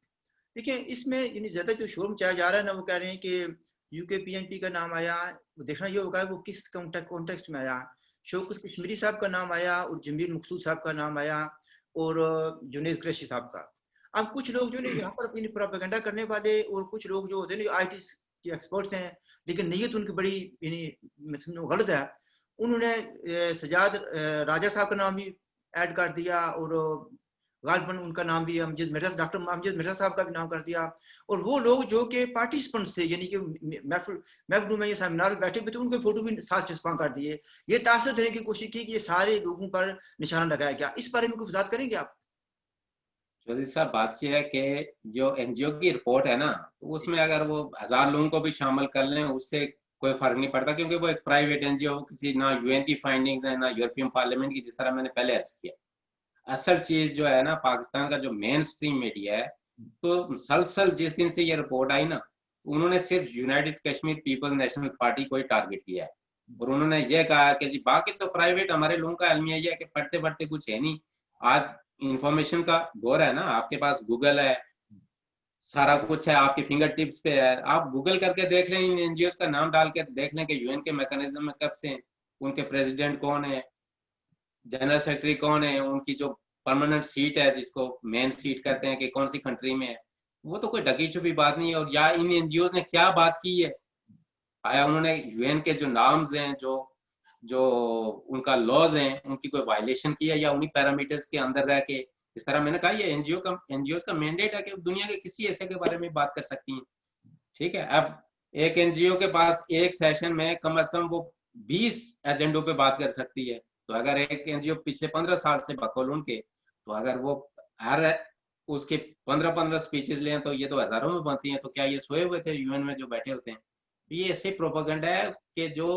देखिए इसमें यानी ज्यादा जो शोर मचाया जा रहा है ना, वो कह रहे हैं कि यूकेपीएनपी का नाम आया, वो देखना ये होगा वो किस कॉन्टेक्स्ट में आया। शौकत कश्मीरी साहब का नाम आया और जमील मकसूद साहब का नाम आया और जुनेद कुरैशी साहब का। अब कुछ लोग जो यहाँ पर अपनी प्रोपेगेंडा करने वाले और कुछ लोग जो होते हैं आईटी के एक्सपर्ट्स हैं, लेकिन नीयत उनकी बड़ी यानी गलत है, उन्होंने सजाद राजा साहब का नाम भी ऐड कर दिया और गालिबन उनका नाम भी अमजद मिर्जा, डॉक्टर अमजद मिर्जा साहब का भी नाम कर दिया। और वो लोग जो कि पार्टिसिपेंट्स थे, यानी कि महफिल में ये सेमिनार में बैठे हुए थे, उनके फोटो भी साथ चिपका कर दिए। ये तासर देने की कोशिश की कि ये सारे लोगों पर निशाना लगाया गया। इस बारे में कुछ वजाहत करेंगे आप? चौधरी साहब, बात यह है कि जो एनजीओ की रिपोर्ट है ना, तो उसमें अगर वो 1000 लोगों को भी शामिल कर लें उससे कोई फर्क नहीं पड़ता, क्योंकि वो एक प्राइवेट एनजीओ, किसी ना यूएन की फाइंडिंग्स है ना यूरोपियन पार्लियामेंट की, जिस तरह मैंने पहले अर्ज किया। असल चीज जो है ना, पाकिस्तान का जो मेन स्ट्रीम मीडिया है, तो मुसलसल जिस दिन से ये रिपोर्ट आई ना, उन्होंने सिर्फ United Kashmir People's National Party को ही टारगेट किया है। और उन्होंने ये कहा कि जी बाकी तो प्राइवेट, हमारे लोगों का अलमिया ये है कि पढ़ते पढ़ते कुछ है नहीं। आज इंफॉर्मेशन का दौर है ना, आपके पास गूगल है, सारा कुछ है आपके फिंगर टिप्स पे है, आप गूगल करके देख लें, इन एनजीओ का नाम डाल के देख लें कि यूएन के मैकेनिज्म में कब से, उनके प्रेसिडेंट कौन है, जनरल सेक्रेटरी कौन है, उनकी जो परमानेंट सीट है जिसको मेन सीट कहते हैं कि कौन सी कंट्री में है, वो तो कोई ढकी छुपी बात नहीं है। और या इन एनजीओ ने क्या बात की है, आया उन्होंने यूएन के जो नॉर्म्स हैं, जो जो उनका लॉज हैं, उनकी कोई वायलेशन की है, या उन्हीं पैरामीटर्स के अंदर रह के, जिस तरह मैंने कहा ये एनजीओ का मैंडेट है कि दुनिया के किसी ऐसे के बारे में बात कर सकती हैं। ठीक है, अब एक एनजीओ के पास एक सेशन में कम से कम वो 20 एजेंडों पे बात कर सकती है। तो अगर एक एनजीओ पिछले 15 साल से बकौल उनके, तो अगर वो हर उसके 15-15 स्पीचेस लें तो ये तो हजारों में बनती हैं। तो क्या ये सोए हुए थे यूएन में जो बैठे होते हैं? ये ऐसे प्रोपेगेंडा है कि जो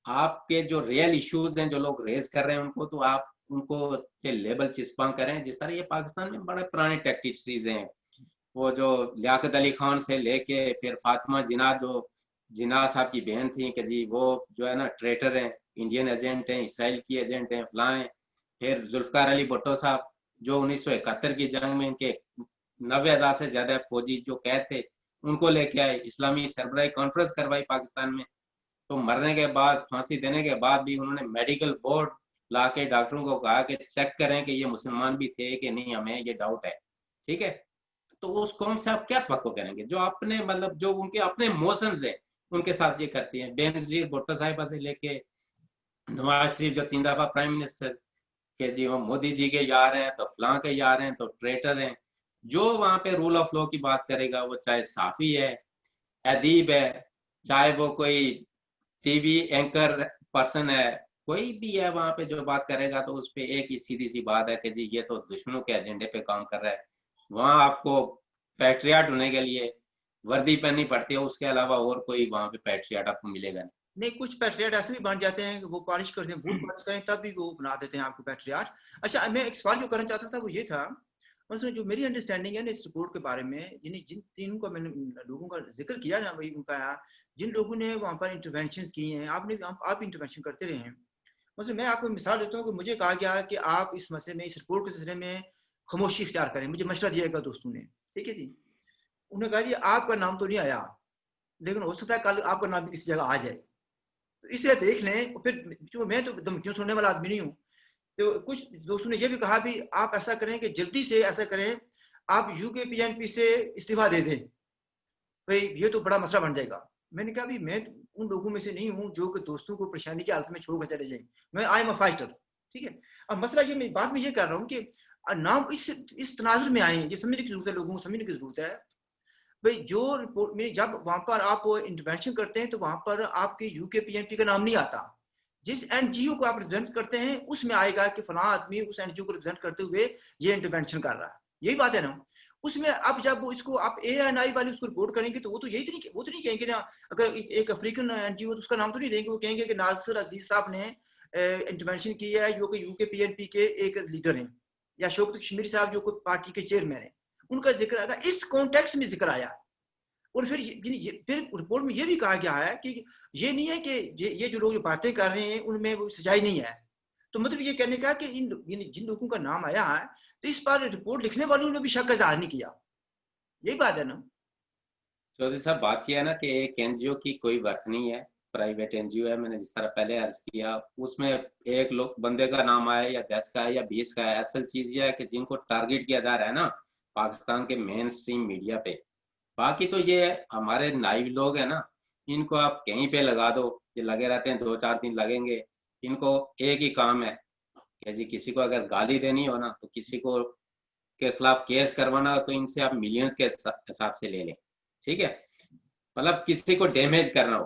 आपके जो रियल इश्यूज हैं, जो लोग रेज कर रहे हैं, उनको तो आप उनको के लेबल चिस्पा करें। जिस तरह ये पाकिस्तान में बड़े पुराने टैक्टिक्स चीजें हैं, वो जो लियाकत अली खान से लेके फिर फातिमा जिन्ना, जो जिन्ना साहब की बहन थी, कि जी वो जो है ना ट्रेटर हैं, इंडियन एजेंट हैं, इसराइल की एजेंट हैं, फलां हैं। फिर जुल्फकार अली भुट्टो साहब जो 1971 की जंग में इनके 90,000 से ज्यादा फौजी जो कैद थे, उनको लेके आए, इस्लामी सरबराही कॉन्फ्रेंस करवाई पाकिस्तान में। तो मरने के बाद, फांसी देने के बाद भी उन्होंने मेडिकल बोर्ड ला के डॉक्टरों को कहा कि चेक करें कि ये मुसलमान भी थे कि नहीं, हमें ये डाउट है। ठीक है, तो उस कौम से आप क्या तवक्को करेंगे जो अपने मतलब जो उनके अपने इमोशंस हैं उनके साथ ये करती है। बेनजीर भुट्टो साहिबा से लेके नवाज शरीफ जो 3 दफा प्राइम मिनिस्टर, के जी वो मोदी जी के यार हैं तो फलां के यार हैं तो ट्रेटर हैं। जो वहां पे रूल ऑफ लॉ की बात करेगा, वो चाहे साफी है, अदीब है, चाहे वो कोई टीवी एंकर पर्सन है, कोई भी है, वहां पे जो बात करेगा तो उस पे एक ही सीधी सी बात है कि जी ये तो दुश्मनों के एजेंडे पे काम कर रहा है। वहां आपको पैट्रियाट होने के लिए वर्दी पहननी पड़ती है, उसके अलावा और कोई वहां पे पैट्रियाट आपको मिलेगा नहीं। नहीं, कुछ पैट्रियाट ऐसे भी बन जाते हैं कि वो पॉलिश करते हैं, बूट पॉलिश करें तब भी वो बना देते हैं आपको पैट्रियाट। अच्छा, मैं एक सवाल जो करना चाहता था वो ये था, मतलब जो मेरी अंडरस्टैंडिंग है ना इस रिपोर्ट के बारे में, यानी जिन तीनों का मैंने लोगों का जिक्र किया ना, वही उनका जिन लोगों ने वहाँ पर इंटरवेंशन किए हैं, आपने आप इंटरवेंशन करते रहे हैं। मतलब मैं आपको मिसाल देता हूँ कि मुझे कहा गया कि आप इस मसले में, इस रिपोर्ट के सिलसिले में खामोशी इख्तियार करें, मुझे मशवरा दिया गया दोस्तों ने, ठीक है जी। उन्होंने कहा जी आपका नाम तो नहीं आया, लेकिन हो सकता है कल आपका नाम भी किसी जगह आ जाए, तो इसे देख लें। फिर जो मैं तो धमकियों सुनने वाला आदमी नहीं हूँ, तो कुछ दोस्तों ने ये भी कहा भी आप ऐसा करें कि जल्दी से ऐसा करें, आप यूके पीएनपी से इस्तीफा दे दें, भाई ये तो बड़ा मसला बन जाएगा। मैंने कहा भी मैं उन लोगों में से नहीं हूँ जो कि दोस्तों को परेशानी की हालत में छोड़कर चले जाएं, मैं आई एम अ फाइटर, ठीक है। अब मसला ये, मैं बात में ये कर रहा हूँ कि नाम इस तनाजुर में आए, ये समझने की जरूरत है, लोगों को समझने की जरूरत है। भाई जो रिपोर्ट मेरी, जब वहां पर आप इंटरवेंशन करते हैं तो वहां पर आपके यूके पीएनपी का नाम नहीं आता। जिस एनजीओ को आप रिप्रेजेंट करते हैं उसमें आएगा कि फलां आदमी उस एनजीओ को रिप्रेजेंट करते हुए ये इंटरवेंशन कर रहा है, यही बात है ना। उसमें अब जब वो इसको आप एएनआई वाले उसको रिपोर्ट करेंगे तो वो तो यही तो नहीं, वो तो नहीं कहेंगे ना, अगर एक अफ्रीकन एनजीओ तो उसका नाम तो नहीं देंगे, वो कहेंगे कि नासिर अजीज साहब ने इंटरवेंशन किया है, जो कि यूके पीएनपी के एक लीडर हैं, या शौकत कश्मीरी साहब जो पार्टी के चेयरमैन है, उनका जिक्र आएगा, इस कॉन्टेक्स्ट में जिक्र आया। और फिर फिर रिपोर्ट में ये भी कहा गया है कि ये नहीं है कि ये जो लोग बातें कर रहे हैं उनमें वो सच्चाई नहीं है। तो मतलब ये कहने का कि जिन लोगों का नाम आया है, तो इस पर रिपोर्ट लिखने वालों ने भी शक इजहार नहीं किया, यही बात है ना। चौधरी साहब, बात यह है ना कि एक एनजीओ की कोई वर्थ नहीं है, प्राइवेट एनजीओ है। मैंने जिस तरह पहले अर्ज किया, उसमें एक लोग बंदे का नाम आया या 10 का है या 20 का है, असल चीज यह है कि जिनको टारगेट किया जा रहा है ना पाकिस्तान के मेन स्ट्रीम मीडिया पे। बाकी तो ये हमारे नाइव लोग हैं ना, इनको आप कहीं पे लगा दो, ये लगे रहते हैं, 2-4 दिन लगेंगे। इनको एक ही काम है कि जी किसी को अगर गाली देनी हो ना, तो किसी को के खिलाफ केस करवाना हो, तो इनसे आप मिलियंस के हिसाब से ले लें। ठीक है, मतलब किसी को डैमेज करना हो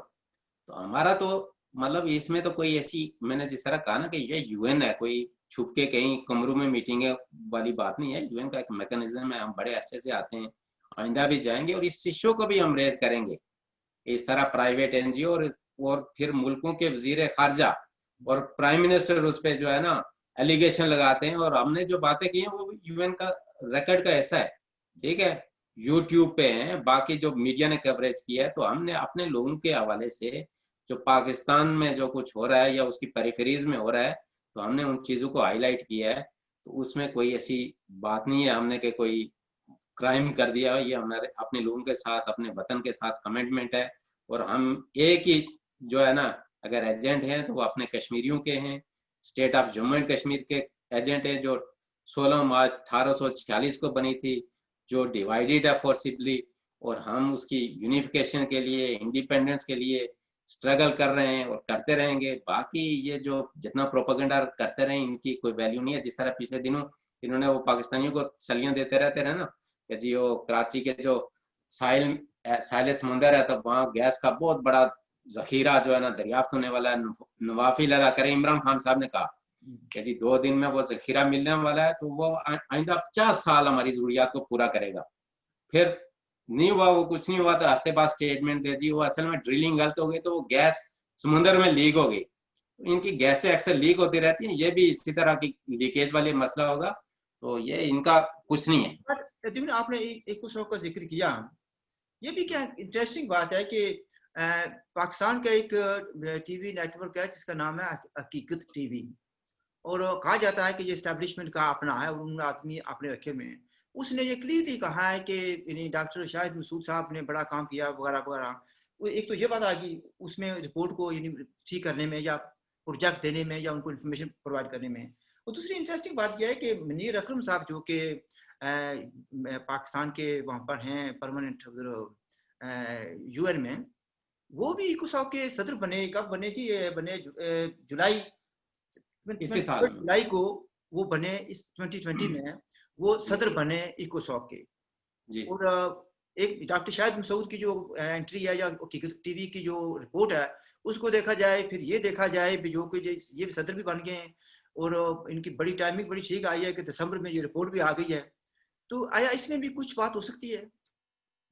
तो हमारा तो मतलब इसमें तो कोई ऐसी, मैंने जिस तरह कहा ना कि ये यूएन है, कोई छुप के कहीं कमरों में मीटिंग वाली बात नहीं है। यूएन का एक मैकेनिज्म है, हम बड़े अरसे से आते हैं, आइंदा भी जाएंगे और इस इश्यू को भी हम रेज करेंगे। इस तरह प्राइवेट एनजीओ और फिर मुल्कों के वजीर खारजा और प्राइम मिनिस्टर उस पर जो है ना एलिगेशन लगाते हैं, और हमने जो बातें की हैं वो यूएन का रिकॉर्ड का ऐसा है। ठीक है, यूट्यूब पे हैं, बाकी जो मीडिया ने कवरेज किया है, तो हमने अपने लोगों के हवाले से जो पाकिस्तान में जो कुछ हो रहा है या उसकी पेरिफेरीज में हो रहा है, तो हमने उन चीजों को हाईलाइट किया है। तो उसमें कोई ऐसी बात नहीं है हमने कि कोई क्राइम कर दिया। ये हमारे अपने लोगों के साथ, अपने वतन के साथ कमिटमेंट है। और हम एक ही जो है ना, अगर एजेंट हैं तो वो अपने कश्मीरियों के हैं, state of Jammu and Kashmir के एजेंट हैं, जो 16 मार्च 1846 को बनी थी। जो डिवाइडेड है फोर्सिबली, और हम उसकी यूनिफिकेशन के लिए, इंडिपेंडेंस के लिए स्ट्रगल कर रहे हैं और करते रहेंगे। बाकी ये जो जितना प्रोपेगेंडा करते रहे, इनकी कोई वैल्यू नहीं है। जिस तरह पिछले दिनों इन्होंने वो पाकिस्तानियों को सलियां देते रहते रहे ना, कि जी वो कराची के जो साहिल समुंदर है, तो वहाँ गैस का बहुत बड़ा जखीरा जो है ना दरियाफ्त होने वाला है। नवाफिल अदा करें, इमरान खान साहब ने कहा कि जी 2 दिन में वो जखीरा मिलने वाला है, तो वो आइंदा 50 साल हमारी जरूरियात को पूरा करेगा। फिर नहीं हुआ, वो कुछ नहीं हुआ, तो हफ्ते बाद स्टेटमेंट दे दी। वो असल में ड्रिलिंग गलत हो गई, तो वो गैस समुद्र में लीक हो गई। इनकी गैसें अक्सर लीक होती रहती हैं, ये भी इसी तरह की लीकेज वाली मसला होगा। तो ये इनका कुछ नहीं है। देखिए आपने एक शौक का जिक्र किया, ये भी क्या इंटरेस्टिंग बात है कि पाकिस्तान का एक टीवी नेटवर्क है जिसका नाम है हकीकत टीवी, और कहा जाता है कि ये इस्टेब्लिशमेंट का अपना है और उन आदमी अपने रखे हुए हैं। उसने ये क्लियरली कहा है कि डॉक्टर शाहिद मसूद साहब ने बड़ा काम किया वगैरह वगैरह। एक तो ये बात आ गई उसमें रिपोर्ट को ठीक करने में या प्रोजेक्ट देने में या उनको इन्फॉर्मेशन प्रोवाइड करने में। और दूसरी इंटरेस्टिंग बात यह है कि मुनीर अकरम साहब जो कि पाकिस्तान के वहाँ पर हैं परमानेंट यूएन में, वो भी इकोसॉक के सदर बने। कब बने जी? बने जुलाई इसी साल में। जुलाई को वो बने, इस 2020 में वो सदर बने इकोसॉक के। जी। और एक डॉक्टर शाहिद मसूद की जो एंट्री है या टीवी की जो रिपोर्ट है उसको देखा जाए, फिर ये देखा जाए जो कि ये सदर भी बन गए हैं और इनकी बड़ी टाइमिंग बड़ी ठीक आई है कि दिसंबर में ये रिपोर्ट भी आ गई है। तो आया इसमें भी कुछ बात हो सकती है?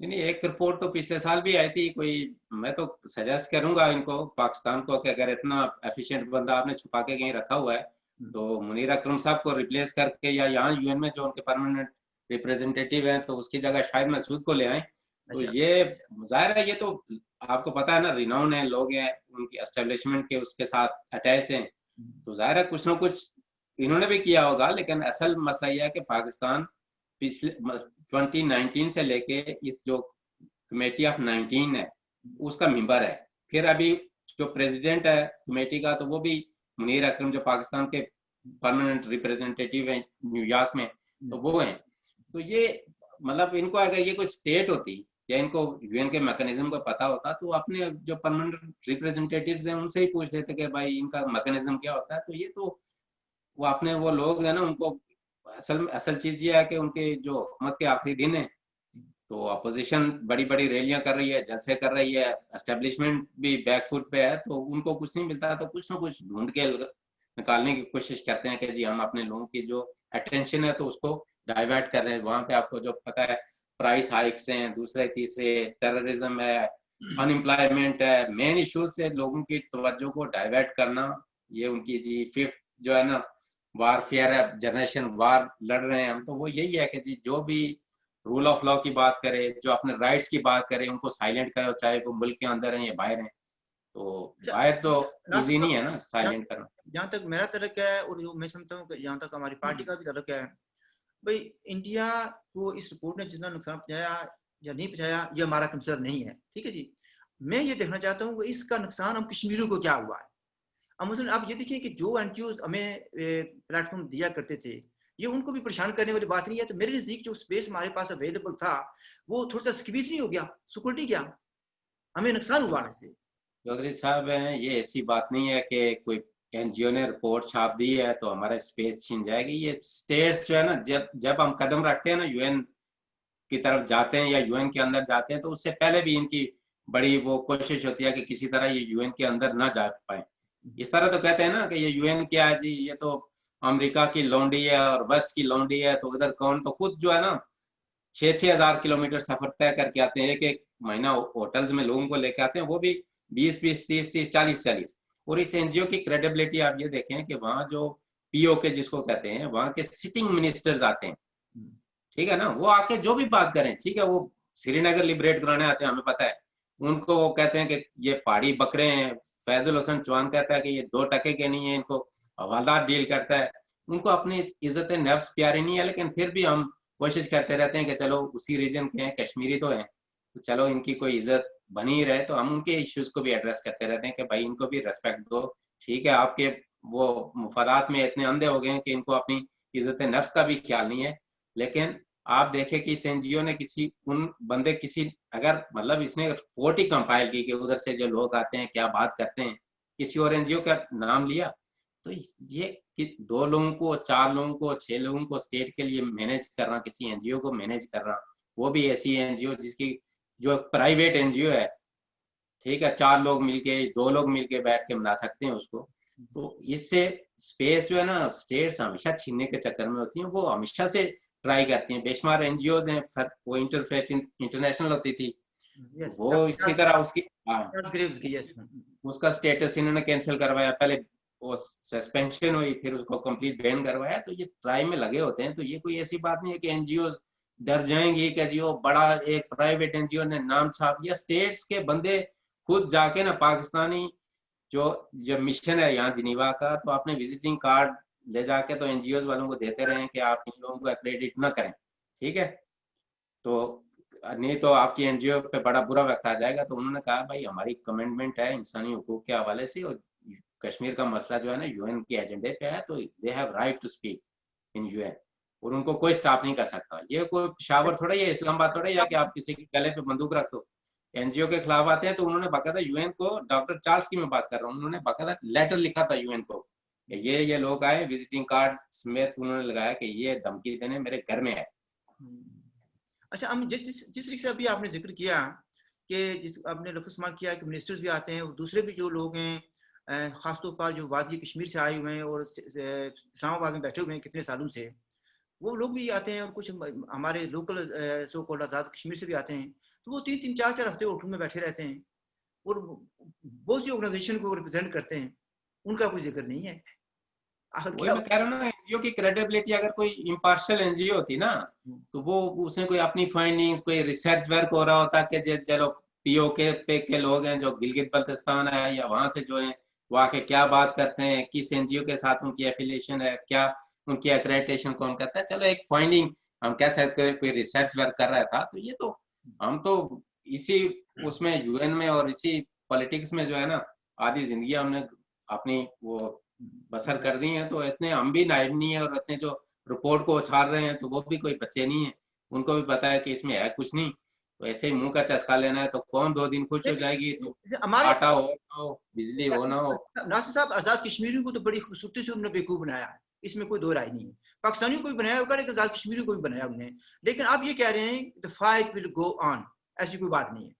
नहीं, एक रिपोर्ट तो पिछले साल भी आई थी कोई। मैं तो सजेस्ट करूंगा इनको, पाकिस्तान को, कि अगर इतना एफिशिएंट बंदा आपने छुपा के कहीं रखा हुआ है, तो मुनीर अकरम साहब को रिप्लेस करके, या यहाँ यूएन में जो उनके परमानेंट रिप्रेजेंटेटिव हैं, तो उसकी जगह शाहिद मसूद को ले आए। तो ये जाहिर है, ये तो आपको पता है ना, रिनाउन है, लोग हैं, उनकी एस्टेब्लिशमेंट के उसके साथ अटैच्ड हैं, तो जाहिर है कुछ ना कुछ इन्होंने भी किया होगा। लेकिन असल मसला यह है कि पाकिस्तान पिछले 2019 से लेके इस जो कमेटी ऑफ 19 है उसका मेंबर है। फिर अभी जो प्रेसिडेंट है कमेटी का, तो वो भी मुनीर अकरम, जो पाकिस्तान के परमानेंट रिप्रेजेंटेटिव हैं न्यूयॉर्क में, तो वो हैं। तो ये मतलब इनको अगर ये कोई स्टेट होती या इनको यूएन के मैकेनिज्म का पता होता, तो अपने जो परमानेंट रिप्रेजेंटेटिव्स हैं उनसे ही पूछ लेते कि भाई इनका मैकेनिज्म क्या होता है। तो ये तो वो अपने वो लोग हैं ना, उनको असल चीज ये है कि उनके जो हुकूमत के आखिरी दिन है, तो अपोजिशन बड़ी बड़ी रैलियां कर रही है, जलसे कर रही है, एस्टेब्लिशमेंट भी बैकफुट पे है, तो उनको कुछ नहीं मिलता, तो कुछ ना कुछ ढूंढ के निकालने की कोशिश करते हैं कि जी हम अपने लोगों की जो अटेंशन है तो उसको डाइवर्ट कर रहे हैं। वहां पे आपको जो पता है प्राइस हाइक्स हैं, दूसरे तीसरे टेररिज्म है, अनएम्प्लॉयमेंट है, मेन इश्यूज से लोगों की तवज्जो को डाइवर्ट करना, ये उनकी जी फिफ्थ जो है ना वारफेयर है, जनरेशन वार लड़ रहे हैं हम। तो वो यही है कि जी जो भी रूल ऑफ लॉ की बात करे, जो अपने राइट्स की बात करे, उनको साइलेंट करो, चाहे वो मुल्क के अंदर हैं या बाहर हैं। तो बाहर तो इजी नहीं है ना साइलेंट करना। जहाँ तक मेरा तर्क है और जो मैं समझता हूँ कि जहाँ तक हमारी पार्टी का भी तर्क है, भाई इंडिया को इस रिपोर्ट ने जितना नुकसान पहुंचाया या नहीं पहुंचाया ये हमारा कंसर्न नहीं है, ठीक है जी। मैं ये देखना चाहता हूँ कि इसका नुकसान हम कश्मीरियों को क्या हुआ है। अब मसलन आप ये देखिए कि जो एनजीओ हमें प्लेटफॉर्म दिया करते थे, ये उनको भी परेशान करने वाली बात नहीं है। तो मेरे नजदीक जो स्पेस हमारे पास अवेलेबल था वो थोड़ा सा स्क्वीज नहीं हो गया, सिक्योरिटी क्या, हमें नुकसान हुआ इससे। चौधरी साहब हैं, ये ऐसी बात नहीं है कि कोई एनजीओ ने रिपोर्ट छाप दी है तो हमारा स्पेस छीन जाएगी। ये स्टेट्स जो है ना, जब जब हम कदम रखते हैं ना यूएन की तरफ जाते हैं या यूएन के अंदर जाते हैं, तो उससे पहले भी इनकी बड़ी वो कोशिश होती है कि किसी तरह ये यूएन के अंदर ना जा पाए। इस तरह तो कहते हैं ना कि ये यूएन क्या है जी, ये तो अमेरिका की लौंडी है और वेस्ट की लौंडी है, तो उधर कौन, तो खुद जो है ना 6,000 किलोमीटर सफर तय करके आते हैं, एक एक महीना होटल्स में लोगों को लेके आते हैं, वो भी 20-20, 30-30, 40-40। और इस एनजीओ की क्रेडिबिलिटी आप ये देखें कि वहाँ जो पीओ के जिसको कहते हैं, वहाँ के सिटिंग मिनिस्टर्स आते हैं, ठीक है ना, वो आके जो भी बात करें, ठीक है, वो श्रीनगर लिबरेट कराने आते हैं, हमें पता है। उनको वो कहते हैं कि ये पहाड़ी बकरे हैं, फैजल हुसैन चौहान कहता है कि ये 2 टके के नहीं है, इनको हवालदार डील करता है। उनको अपनी इज्जत नफ्स प्यारी नहीं है, लेकिन फिर भी हम कोशिश करते रहते हैं कि चलो उसी रीजन के हैं, कश्मीरी तो हैं, तो चलो इनकी कोई इज्जत बनी रहे। तो हम उनके इश्यूज को भी एड्रेस करते रहते हैं कि भाई इनको भी रेस्पेक्ट दो। ठीक है, आपके वो मुफादात में इतने अंधे हो गए हैं कि इनको अपनी इज्जत नफ्स का भी ख्याल नहीं है, लेकिन आप देखें कि इस एनजीओ ने किसी अगर मतलब इसने रिपोर्ट ही कंपाइल की कि उधर से जो लोग आते हैं क्या बात करते हैं, किसी और एनजीओ का नाम लिया, तो ये कि 2 लोगों को, 4 लोगों को, 6 लोगों को स्टेट के लिए मैनेज करना, किसी एनजीओ को मैनेज करना, वो भी ऐसी एनजीओ जिसकी जो प्राइवेट एनजीओ है, ठीक है, 4 लोग मिलके, 2 लोग मिलके बैठ के बना सकते हैं उसको। तो इससे स्पेस जो है ना, स्टेट्स हमेशा छीनने के चक्कर में होती हैं, वो हमेशा से ट्राई करती हैं। बेशुमार एनजीओज हैं, वो इंटरनेशनल होती थी, यस, वो इसी तरह उसकी, हाँ, ग्रेव्स की, यस। उसका स्टेटस इन्होंने कैंसिल करवाया, पहले वो सस्पेंशन हुई, फिर उसको कंप्लीट बैन करवाया। तो ये ट्राई में लगे होते हैं। तो ये कोई ऐसी बात नहीं है कि एनजीओ डर जाएंगी कि जी वो बड़ा एक प्राइवेट एनजीओ ने नाम छाप दिया। स्टेट्स के बंदे खुद जाके ना, पाकिस्तानी जो जो मिशन है यहाँ जिनीवा का, तो आपने विजिटिंग कार्ड ले जाके तो एनजीओ वालों को देते रहे कि आप इन लोगों को एक्रेडिट ना करें, ठीक है, तो नहीं तो आपकी एनजीओ पे बड़ा बुरा वक्त आ जाएगा। तो उन्होंने कहा भाई हमारी कमिटमेंट है इंसानी हुकूक के हवाले से, और कश्मीर का मसला जो है ना यूएन के एजेंडे पे है, तो they have right to speak in UN, और उनको कोई स्टॉप नहीं कर सकता। ये कोई पेशावर थोड़ा ही है, इस्लामाबाद थोड़ा ही है कि आप किसी के गले पे बंदूक रख दो। एनजीओ के खिलाफ आते हैं तो उन्होंने बाकायदा यूएन को, डॉक्टर चार्ल्स की मैं बात कर रहा हूँ, उन्होंने बाकायदा लेटर लिखा था यूएन को, ये लोग आए, विजिटिंग कार्ड समेत उन्होंने लगाया कि ये धमकी देने मेरे घर में आए। अच्छा, हम जिस जिस जिस तरीके से अभी आपने जिक्र किया कि जिस आपने लफ्ज़ इस्तेमाल किया कि मिनिस्टर्स भी आते हैं और दूसरे भी जो लोग हैं, ख़ासतौर पर जो वादी कश्मीर से आए हुए हैं और इस्लामाबाद में बैठे हुए हैं कितने सालों से, वो लोग भी आते हैं, और कुछ हमारे local so called Azad Kashmir से भी आते हैं। तो वो 3-3 4-4 हफ्ते होटल में बैठे रहते हैं और बहुत सी ऑर्गेनाइजेशन को रिप्रेजेंट करते हैं, उनका कोई जिक्र नहीं है। आखिर वही क्या? मैं कह रहा हूँ ना, एनजीओ की क्रेडिबिलिटी, अगर कोई इम्पार्शियल एनजीओ होती ना, तो वो उसने कोई अपनी फाइंडिंग्स, कोई रिसर्च वर्क हो रहा होता कि चलो पीओके पे के लोग हैं जो गिलगित बल्तिस्तान है या वहां से जो है वो आके क्या बात करते हैं, किस एनजीओ के साथ उनकी एफिलिएशन है, क्या उनकी एक्रेडिटेशन कौन करता है, चलो एक फाइंडिंग हम कह सकते हैं, कोई रिसर्च वर्क कर रहा था। तो ये तो हम तो इसी उसमें यूएन में और इसी पॉलिटिक्स में जो है ना, आधी जिंदगी हमने अपनी वो बसर कर दी है। तो इतने हम भी नाइब नहीं है, और इतने जो रिपोर्ट को उछाल रहे हैं तो वो भी कोई बच्चे नहीं है, उनको भी पता है कि इसमें है कुछ नहीं। तो ऐसे ही मुंह का चस्का लेना है तो कौन 2 दिन खुश हो जाएगी, तो हमारे आटा हो ना हो, बिजली हो ना हो। नासिर साहब, आज़ाद कश्मीरियों को तो बड़ी खूबसूरती से उन्होंने बेवकूफ़ बनाया है, इसमें कोई दो राय नहीं है। पाकिस्तानियों को भी बनाया होगा, लेकिन आज़ाद कश्मीरियों को भी बनाया उन्होंने। लेकिन आप ये कह रहे हैं the fight will go on, ऐसी कोई बात नहीं है।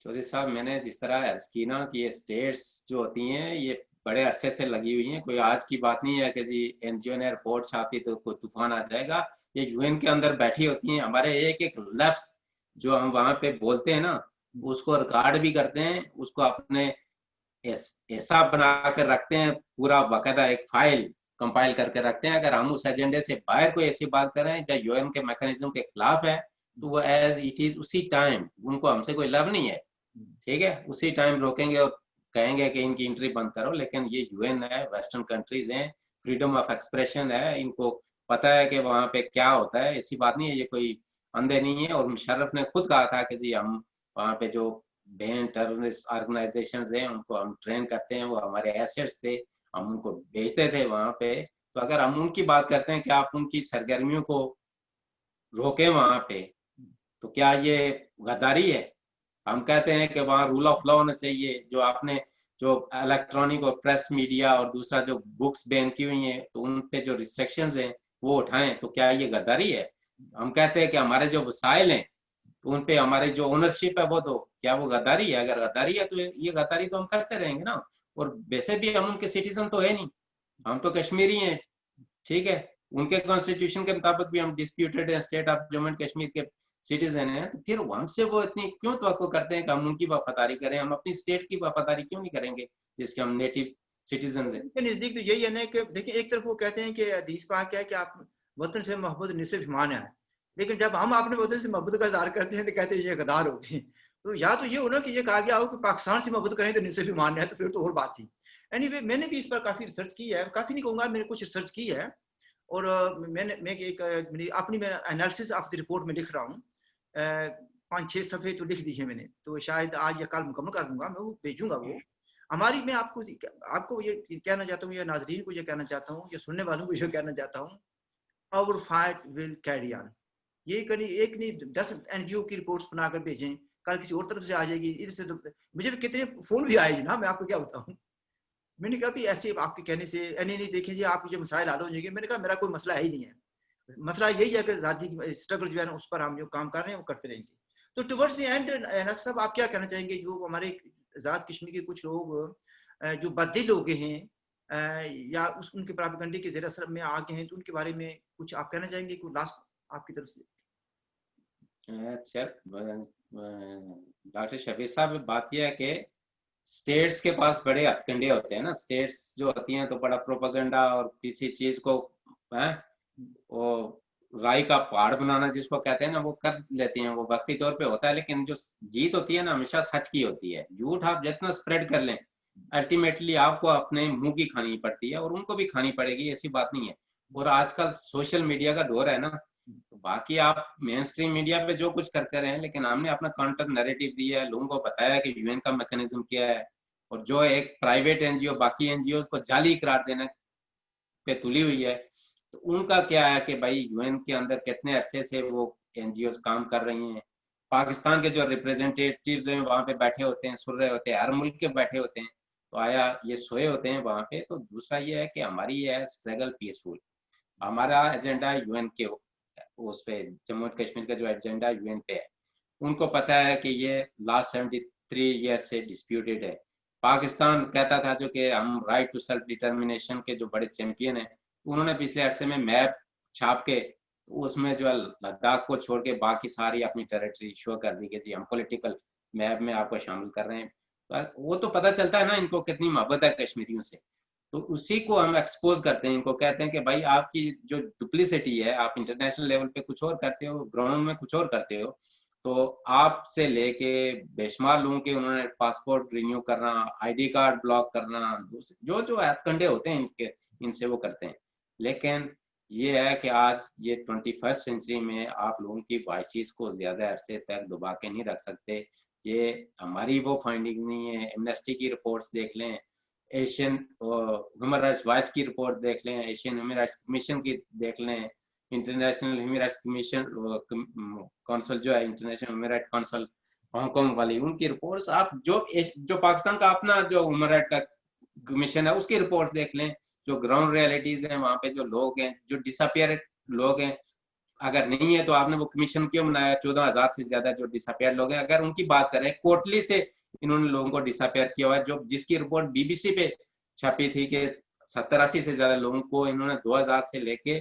चौधरी साहब, मैंने जिस तरह अर्ज की ना कि ये स्टेट्स जो होती हैं ये बड़े अरसे से लगी हुई हैं, कोई आज की बात नहीं है कि जी एनजीओ ने रिपोर्ट छापी तो कोई तूफान आ जाएगा। ये यूएन के अंदर बैठी होती हैं, हमारे एक एक लफ्ज जो हम वहां पे बोलते हैं ना, उसको रिकॉर्ड भी करते हैं, उसको अपने ऐसा बना कर रखते हैं, पूरा बाकायदा एक फाइल कंपाइल करके रखते हैं। अगर हम उस एजेंडे से बाहर कोई ऐसी बात करें जो यूएन के मैकेनिज्म के खिलाफ है, तो वो एज इट इज उसी टाइम, उनको हमसे कोई लव नहीं है, ठीक है, उसी टाइम रोकेंगे और कहेंगे कि इनकी एंट्री बंद करो। लेकिन ये यूएन है, वेस्टर्न कंट्रीज हैं, फ्रीडम ऑफ एक्सप्रेशन है, इनको पता है कि वहां पे क्या होता है। ऐसी बात नहीं है, ये कोई अंधे नहीं है। और मुशर्रफ ने खुद कहा था कि जी हम वहां पे जो बैन टेररिस्ट ऑर्गेनाइजेशन हैं उनको हम ट्रेन करते हैं, वो हमारे एसेट्स थे, हम उनको भेजते थे वहां पे। तो अगर हम उनकी बात करते हैं कि आप उनकी सरगर्मियों को रोके वहां पे, तो क्या ये गद्दारी है? हम कहते हैं कि वहाँ रूल ऑफ लॉ होना चाहिए। जो आपने जो इलेक्ट्रॉनिक और प्रेस मीडिया और दूसरा जो बुक्स बैन की हुई हैं, तो उन पे जो रिस्ट्रिक्शंस हैं वो उठाएं, तो क्या ये गद्दारी है? हम कहते हैं कि हमारे जो वसाइल हैं तो उन पे हमारी जो ओनरशिप है वो दो, क्या वो गद्दारी है? अगर गद्दारी है तो ये गद्दारी तो हम करते रहेंगे ना। और वैसे भी हम उनके सिटीजन तो है नहीं, हम तो कश्मीरी हैं, ठीक है, उनके कॉन्स्टिट्यूशन के मुताबिक भी हम डिस्प्यूटेड है, state of Jammu and Kashmir के सिटीजन हैं। तो फिर हमसे वो इतनी क्यों तवक्को करते हैं कि हम उनकी वफादारी करें? हम अपनी स्टेट की वफादारी क्यों नहीं करेंगे जिसके हम नेटिव सिटीजन हैं? उनके नज़दीक तो यही है ना कि देखिए, एक तरफ वो कहते हैं कि हदीस पाक क्या है कि आप वतन से मोहब्बत निसफ ईमान है, लेकिन जब हम अपने वतन से मोहब्बत का इज़हार करते हैं तो कहते हैं ये गद्दार हो गए। तो या तो ये हो ना कि ये कहा गया हो कि पाकिस्तान से मोहब्बत करें तो निसफ ईमान है, तो फिर तो और बात थी। एनीवे, मैंने भी इस पर काफ़ी रिसर्च की है, काफ़ी नहीं कहूँगा, मैंने कुछ रिसर्च की है। और मैं एक मेरी अपनी मैं एनालिसिस ऑफ द रिपोर्ट में लिख रहा हूँ। 5-6 सफ़े तो लिख दी है मैंने, तो शायद आज या कल मुकम्मल कर दूँगा, मैं वो भेजूँगा वो। हमारी मैं आपको ये कहना चाहता हूँ, या नाज़रीन को ये कहना चाहता हूँ, या सुनने वालों को ये कहना चाहता हूँ our fight will carry on. ये कभी एक नहीं 10 एनजीओ की रिपोर्ट्स बनाकर भेजें, कल किसी और तरफ से आ जाएगी इधर से। तो मुझे भी कितने फोन भी आए ना, मैं आपको क्या बताऊं। मैंने कहा भी ऐसे आपके कहने से नहीं नहीं देखें जी आपके जो मसाइल हल हो जाएंगे। मैंने कहा मेरा कोई मसला है ही नहीं है, मसला यही है कि आज़ादी की स्ट्रगल जो है ना उस पर हम जो काम कर रहे हैं वो करते रहेंगे। तो टुवर्ड्स द एंड ना सब आप क्या कहना चाहेंगे, जो हमारे आज़ाद कश्मीर के कुछ लोग जो बददिल हो गए हैं या उनके प्रोपेगेंडा के ज़ेर असर में आ गए हैं, तो उनके बारे में कुछ आप कहना चाहेंगे, कोई लास्ट आपकी तरफ से? अच्छा, डॉक्टर शफी साहब, बात यह है कि स्टेट्स के पास बड़े हथकंडे होते हैं ना। स्टेट्स जो होती हैं तो बड़ा प्रोपेगेंडा और किसी चीज को है वो राई का पहाड़ बनाना जिसको कहते हैं ना, वो कर लेती हैं। वो वक्ती तौर पे होता है, लेकिन जो जीत होती है ना हमेशा सच की होती है। झूठ आप जितना स्प्रेड कर लें अल्टीमेटली आपको अपने मुंह की खानी पड़ती है, और उनको भी खानी पड़ेगी, ऐसी बात नहीं है। और आजकल सोशल मीडिया का दौर है ना, तो बाकी आप मेन स्ट्रीम मीडिया पे जो कुछ करते रहे, लेकिन हमने अपना काउंटर नैरेटिव दिया है, लोगों को बताया कि यूएन का मैकेनिज्म क्या है, और जो एक प्राइवेट एनजीओ बाकी एनजीओ को जाली करार देने पे तुली हुई है, तो उनका क्या है कि भाई यूएन के अंदर कितने अरसे से वो एनजीओ काम कर रही हैं। पाकिस्तान के जो रिप्रेजेंटेटिव्स हैं वहां पे बैठे होते हैं, सुन रहे होते हैं, हर मुल्क के बैठे होते हैं, तो आया ये सोए होते हैं वहां पे। तो दूसरा ये है कि हमारी ये है स्ट्रगल पीसफुल। हमारा एजेंडा यूएन के उस पे, जम्मू एंड कश्मीर का जो एजेंडा यूएन पे है, उनको पता है कि ये लास्ट 73 ईयर से डिस्प्यूटेड है। पाकिस्तान कहता था जो कि हम राइट टू सेल्फ डिटर्मिनेशन के जो बड़े चैंपियन हैं, उन्होंने पिछले अरसे में मैप छाप के उसमें जो है लद्दाख को छोड़ के बाकी सारी अपनी टेरिटरी शो कर दी कि जी हम पॉलिटिकल मैप में आपको शामिल कर रहे हैं। तो वो तो पता चलता है ना इनको कितनी मोहब्बत है कश्मीरियों से। तो उसी को हम एक्सपोज करते हैं, इनको कहते हैं कि भाई आपकी जो डुप्लिसिटी है, आप इंटरनेशनल लेवल पे कुछ और करते हो, ग्राउंड में कुछ और करते हो। तो आपसे लेके बेशुमार लोगों के उन्होंने पासपोर्ट रिन्यू करना, आईडी कार्ड ब्लॉक करना, जो जो हथकंडे होते हैं इनके, इनसे वो करते हैं। लेकिन ये है कि आज ये 21st सेंचुरी में आप लोगों की वॉइसेस को ज्यादा अरसे तक दबा के नहीं रख सकते। ये हमारी वो फाइंडिंग नहीं है। एमनेस्टी की रिपोर्ट्स देख लें, एशियन ह्यूमन राइट्स वॉच की रिपोर्ट देख लें, एशियन ह्यूमन राइट्स कमीशन की देख लें, international human rights commission council जो है, international human right council Hong Kong वाली, उनकी रिपोर्ट्स आप जो पाकिस्तान का अपना जो ह्यूमन राइट का कमीशन है उसकी रिपोर्ट्स देख लें। जो ग्राउंड रियलिटीज हैं वहां पे, जो लोग हैं, जो डिसअपियर लोग हैं, अगर नहीं है तो आपने वो कमीशन क्यों बनाया? 14,000 से ज्यादा जो डिसअपियर लोग हैं, अगर उनकी बात करें, कोटली से इन्होंने लोगों को डिसअपियर किया हुआ है, जो जिसकी रिपोर्ट बीबीसी पे छपी थी कि 70-80 से ज्यादा लोगों को इन्होंने 2000 से लेके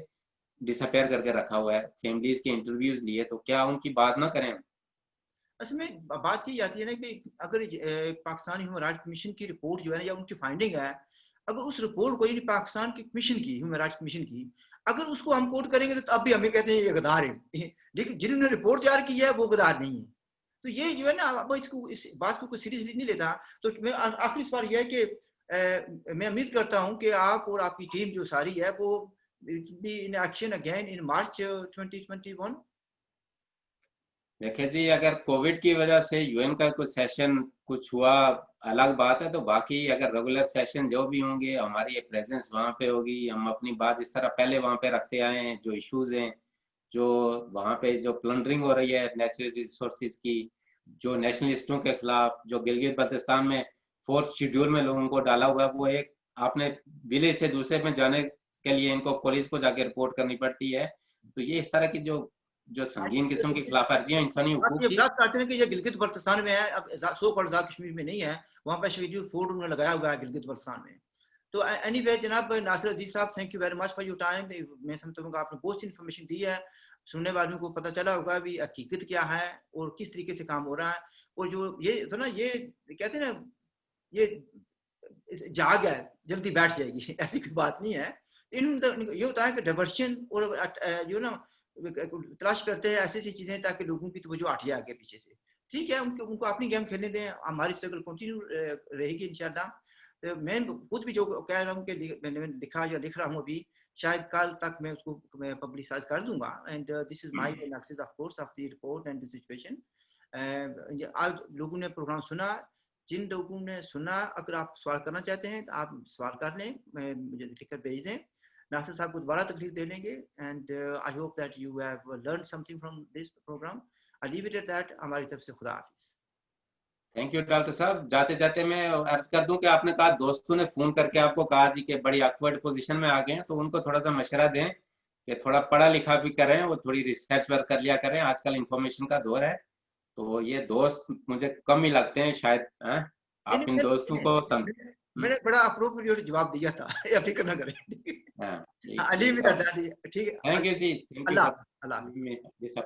डिसअपियर करके रखा हुआ है। फैमिलीज के इंटरव्यूज लिए, तो क्या उनकी बात ना करें? असल में बात ये आती है ना कि अगर पाकिस्तान ह्यूमन राइट्स कमीशन की रिपोर्ट जो है ना या उनकी फाइंडिंग है, अगर उस रिपोर्ट को, यानी पाकिस्तान की कमीशन की, ह्यूमन राइट्स कमीशन की, अगर उसको हम कोट करेंगे तो अब भी हमें कहते हैं ये गद्दार है। लेकिन जिन्होंने रिपोर्ट तैयार की है वो गद्दार नहीं है। तो ये जो है ना, अब इसको, इस बात को कोई सीरियसली नहीं लेता। तो मैं आखिरी सवाल यह है कि मैं उम्मीद करता हूँ कि आप और आपकी टीम जो सारी है वो be in action again in March 2021। देखिए जी, अगर कोविड की वजह से यूएन का कोई सेशन कुछ हुआ अलग बात है, तो बाकी अगर रेगुलर सेशन जो भी होंगे, हमारी प्रेजेंस वहाँ पे होगी। हम अपनी बात इस तरह पहले वहाँ पे रखते आए हैं, जो इश्यूज हैं, जो वहाँ पे जो प्लंडरिंग हो रही है नेचुरल रिसोर्सेज की, जो नेशनलिस्टों के खिलाफ, जो गिलगित बल्तिस्तान में फोर्थ शेड्यूल में लोगों को डाला हुआ है, वो एक आपने विलेज से दूसरे में जाने के लिए इनको पुलिस को जाके रिपोर्ट करनी पड़ती है। तो ये इस तरह की जो जो संगीन किस्म की खिलाफवर्जियां इंसानी आप हुकूक ये की। बात करते हैं कि ये गिलगित बल्तिस्तान में है, अब सो कॉल्ड आजाद कश्मीर में नहीं है। वहाँ पे शेड्यूल 4 उन्होंने लगाया हुआ है गिलगित बल्तिस्तान में। तो एनीवे जनाब नासिर अजीज साहब, thank you very much for your time. मैं समझता हूँ कि आपने बहुत सी इन्फॉर्मेशन दी है, सुनने वालों को पता चला होगा भी हकीकत क्या है और किस तरीके से काम हो रहा है। और जो ये तो ना, ये कहते हैं ना, ये जाग है, जल्दी बैठ जाएगी ऐसी कोई बात नहीं है। ये होता है कि डाइवर्शन और जो ना तलाश करते हैं ऐसी ऐसी चीजें ताकि लोगों की तवज्जो हट जाए आगे पीछे से। ठीक है, उनको उनको अपनी गेम खेलने दें, हमारी स्ट्रगल कंटिन्यू रहेगी इंशाल्लाह। तो मैं खुद भी जो कह रहा हूँ कि मैंने लिखा या लिख रहा हूँ अभी, शायद कल तक मैं उसको मैं पब्लिसाइज कर दूंगा। And this is my analysis of course of the report and the situation. आज लोगों ने प्रोग्राम सुना, जिन लोगों ने सुना, अगर आप सवाल करना चाहते हैं तो आप सवाल कर लें, मुझे लिखकर भेज दें। नासिर साहब को दोबारा तकलीफ दे लेंगे and I hope that you have learn something from this programme. I leave it at that. हमारी तरफ से खुदा हाफिज। थैंक यू डॉक्टर साहब। जाते जाते मैं अर्ज कर दूं कि आपने कहा दोस्तों ने फोन करके आपको कहा जी कि बड़ी ऑकवर्ड पोजीशन में आ गए हैं, तो उनको थोड़ा सा मशवरा दें कि थोड़ा पढ़ा लिखा भी करें, वो थोड़ी रिसर्च वर्क कर लिया करें। आजकल इंफॉर्मेशन का दौर है, तो ये दोस्त मुझे कम ही लगते हैं शायद। हैं आप इन दोस्तों को मैंने बड़ा अप्रोप्रिएट जवाब दिया था। या फिक्र ना करें। हाँ, आई लीव ठीक इट है। At that. ठीक है। थैंक यू जी, thank you Allah for Allah. This